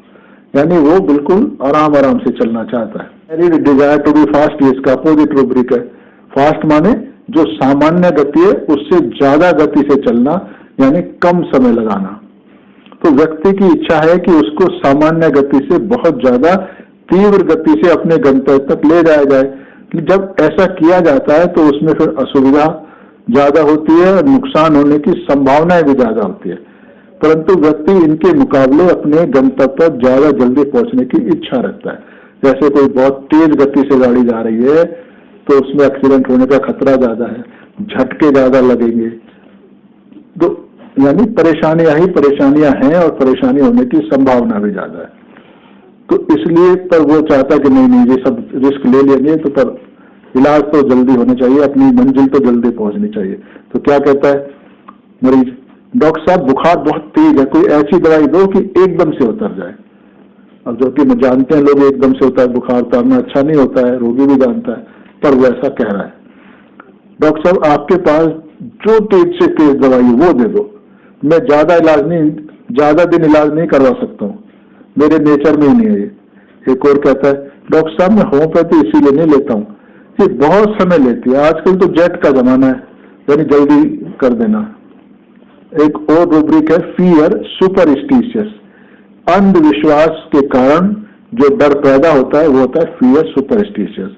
यानी वो बिल्कुल आराम आराम से चलना चाहता है। डिजायर टू बी फास्ट, इसका अपोजिट रूब्रिक है। फास्ट माने जो सामान्य गति है उससे ज्यादा गति से चलना, यानी कम समय लगाना। तो व्यक्ति की इच्छा है कि उसको सामान्य गति से बहुत ज्यादा तीव्र गति से अपने गंतव्य तक ले जाया जाए। जब ऐसा किया जाता है तो उसमें फिर असुविधा ज्यादा होती है और नुकसान होने की संभावनाएं भी ज्यादा होती है, परंतु व्यक्ति इनके मुकाबले अपने गंतव्य पर ज्यादा जल्दी पहुंचने की इच्छा रखता है। जैसे कोई बहुत तेज गति से गाड़ी जा रही है तो उसमें एक्सीडेंट होने का खतरा ज्यादा है, झटके ज्यादा लगेंगे, तो यानी परेशानियां ही परेशानियां हैं और परेशानी होने की संभावना भी ज्यादा है। तो इसलिए पर वो चाहता कि नहीं ये सब रिस्क ले लेंगे तो पर इलाज तो जल्दी होना चाहिए, अपनी मंजिल तो जल्दी पहुंचनी चाहिए। तो क्या कहता है मरीज, डॉक्टर साहब बुखार बहुत तेज है, कोई ऐसी दवाई दो कि एकदम से उतर जाए। अब जो कि जानते हैं लोग एकदम से उतर बुखार उतारना अच्छा नहीं होता है, रोगी भी जानता है, पर वो ऐसा कह रहा है। डॉक्टर साहब आपके पास जो तेज से तेज दवाई है वो दे दो, मैं ज्यादा दिन इलाज नहीं करवा सकता हूँ, मेरे नेचर में ही नहीं है ये। एक और कहता है, डॉक्टर साहब मैं होम्योपैथी इसीलिए नहीं लेता हूँ, ये बहुत समय लेती है, आजकल तो जेट का जमाना है, यानी जल्दी कर देना। एक और रूब्रिक है, फियर सुपरस्टिशियस। अंधविश्वास के कारण जो डर पैदा होता है वो होता है फियर सुपरस्टिशियस।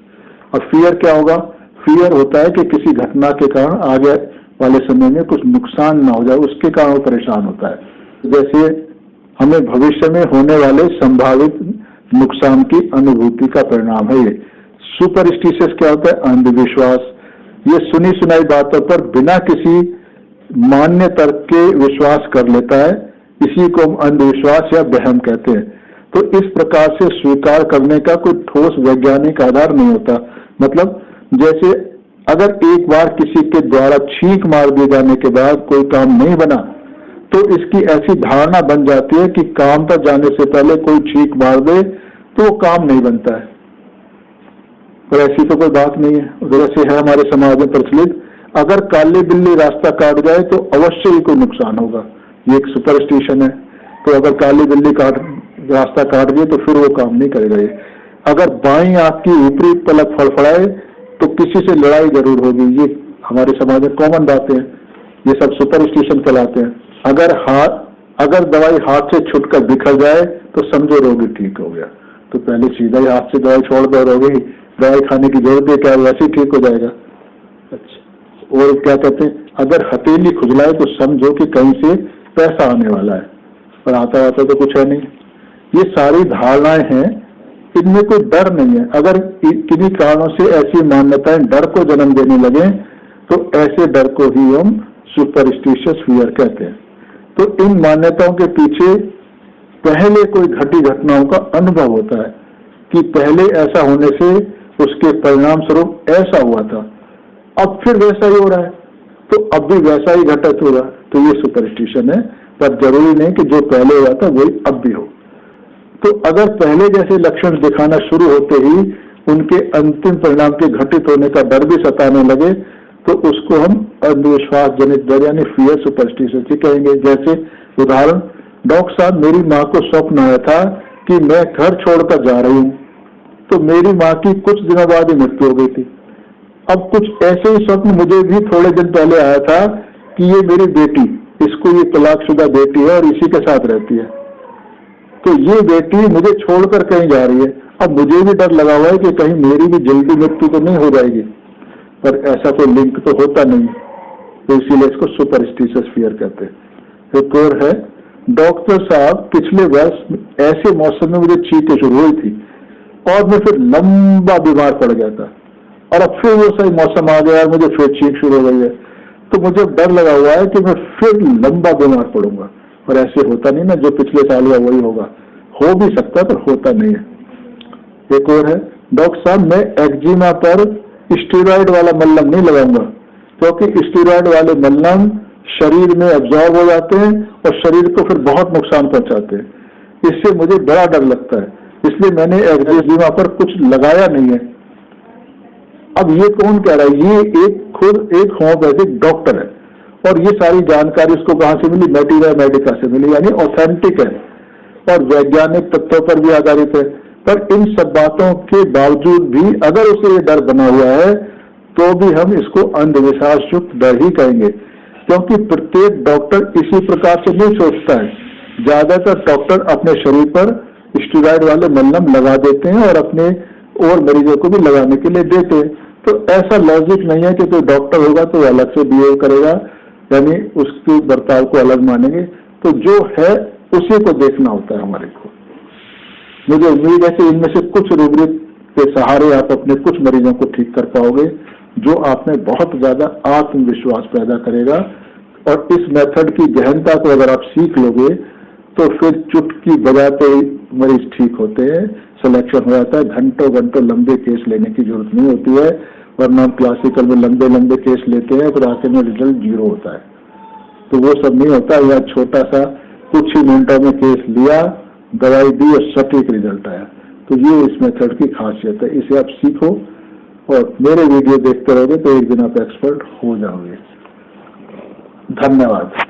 और फियर क्या होगा, फियर होता है कि किसी घटना के कारण आगे वाले समय में कुछ नुकसान ना हो जाए, उसके कारण वो परेशान होता है। जैसे हमें भविष्य में होने वाले संभावित नुकसान की अनुभूति का परिणाम है ये। सुपरस्टिशियस क्या होता है, अंधविश्वास। ये सुनी सुनाई बातों पर बिना किसी मान्य तर्क के विश्वास कर लेता है, इसी को हम अंधविश्वास या वहम कहते हैं। तो इस प्रकार से स्वीकार करने का कोई ठोस वैज्ञानिक आधार नहीं होता। मतलब जैसे अगर एक बार किसी के द्वारा छींक मार दिए जाने के बाद कोई काम नहीं बना तो इसकी ऐसी धारणा बन जाती है कि काम पर जाने से पहले कोई छींक मार दे तो वो काम नहीं बनता है, पर ऐसी तो कोई बात नहीं है। जैसे है हमारे समाज में प्रचलित, अगर काली बिल्ली रास्ता काट जाए तो अवश्य ही कोई नुकसान होगा, ये एक सुपरस्टिशन है। तो अगर काली बिल्ली रास्ता काट गई तो फिर वो काम नहीं करेगा। ये अगर बाईं आंख की ऊपरी पलक फड़फड़ाए तो किसी से लड़ाई जरूर होगी, ये हमारे समाज में कॉमन बातें हैं, ये सब सुपरस्टिशन कहलाते हैं। अगर दवाई हाथ से छूटकर बिखर जाए तो समझो रोगी ठीक हो गया। तो पहले सीधा ही हाथ से दवाई छोड़ दो, रोगी दवाई खाने की जरूरत है क्या, वैसे ही ठीक हो जाएगा। अच्छा, और क्या कहते हैं, अगर हथेली खुजलाए तो समझो कि कहीं से पैसा आने वाला है, और आता आता तो कुछ है नहीं। ये सारी धारणाएं हैं, इनमें कोई डर नहीं है। अगर किन्हीं कारणों से ऐसी मान्यताएं डर को जन्म देने लगे तो ऐसे डर को ही हम सुपरस्टिशियस फियर कहते हैं। तो इन मान्यताओं के पीछे पहले कोई घटी घटनाओं का अनुभव होता है कि पहले ऐसा होने से उसके परिणाम स्वरूप ऐसा हुआ था, अब फिर वैसा ही हो रहा है, तो अब भी वैसा ही घटित होगा। तो ये सुपरस्टिशन है, पर जरूरी नहीं कि जो पहले हुआ था वही अब भी हो। तो अगर पहले जैसे लक्षण दिखाना शुरू होते ही उनके अंतिम परिणाम के घटित होने का डर भी सताने लगे तो उसको हम अंधविश्वास जनित डर यानी फियर सुपरस्टिशन ही कहेंगे। जैसे उदाहरण, डॉक्टर साहब मेरी माँ को स्वप्न आया था कि मैं घर छोड़कर जा रही हूँ, तो मेरी माँ की कुछ दिनों बाद ही मृत्यु हो गई थी। अब कुछ ऐसे ही स्वप्न मुझे भी थोड़े दिन पहले आया था कि ये मेरी बेटी, इसको ये तलाकशुदा बेटी है और इसी के साथ रहती है, तो ये बेटी मुझे छोड़कर कहीं जा रही है। अब मुझे भी डर लगा हुआ है कि कहीं मेरी भी जल्दी मृत्यु तो नहीं हो जाएगी, पर ऐसा कोई लिंक तो होता नहीं, तो इसीलिए इसको सुपरस्टिशियस फियर कहते हैं। एक और है, डॉक्टर साहब पिछले वर्ष ऐसे मौसम में मुझे छींकें शुरू हुई थी और मैं फिर लंबा बीमार पड़ गया था, और अब फिर वो सही मौसम आ गया और मुझे फिर छींक शुरू हो गई है, तो मुझे डर लगा हुआ है कि मैं फिर लंबा बीमार पड़ूंगा। और ऐसे होता नहीं ना, जो पिछले साल हुआ वही होगा, हो भी सकता है पर होता नहीं है। एक और है, डॉक्टर साहब मैं एक्जिमा पर स्टेरॉइड वाला मल्लम नहीं लगाऊंगा, क्योंकि स्टेरॉइड वाले मल्लम शरीर में एब्जॉर्ब हो जाते हैं और शरीर को फिर बहुत नुकसान पहुंचाते हैं, इससे मुझे बड़ा डर लगता है, इसलिए मैंने एक्जिमा पर कुछ लगाया नहीं है। अब ये कौन कह रहा है, ये खुद एक होम्योपैथिक डॉक्टर है, और ये सारी जानकारी इसको कहां से मिली, मेटिरा मेडिका से मिली, यानी ऑथेंटिक है और वैज्ञानिक तथ्यों पर भी आधारित है। पर इन सब बातों के बावजूद भी अगर उसे ये डर बना हुआ है तो भी हम इसको अंधविश्वास युक्त डर ही कहेंगे, क्योंकि प्रत्येक डॉक्टर इसी प्रकार से नहीं सोचता है। ज्यादातर डॉक्टर अपने शरीर पर स्टेरॉइड वाले मल्लम लगा देते हैं और अपने और मरीजों को भी लगाने के लिए देते हैं। तो ऐसा लॉजिक नहीं है कि कोई डॉक्टर होगा तो अलग से बिहेव करेगा, यानी उसके बर्ताव को अलग मानेंगे। तो जो है उसी को देखना होता है हमारे को। मुझे उम्मीद है कि इनमें से कुछ रूब्रिक के सहारे आप अपने कुछ मरीजों को ठीक कर पाओगे, जो आप में बहुत ज्यादा आत्मविश्वास पैदा करेगा। और इस मेथड की गहनता को अगर आप सीख लोगे तो फिर चुटकी बजाते मरीज ठीक होते हैं, सिलेक्शन हो जाता है, घंटों घंटों लंबे केस लेने की जरूरत नहीं होती है, वरना हम क्लासिकल में लंबे लंबे केस लेते हैं फिर आखिर में रिजल्ट 0 होता है। तो वो सब नहीं होता, या छोटा सा कुछ ही मिनटों में केस लिया, दवाई दी और सटीक रिजल्ट आया। तो ये इस मेथड की खासियत है, इसे आप सीखो और मेरे वीडियो देखते रहोगे तो एक दिन आप एक्सपर्ट हो जाओगे। धन्यवाद।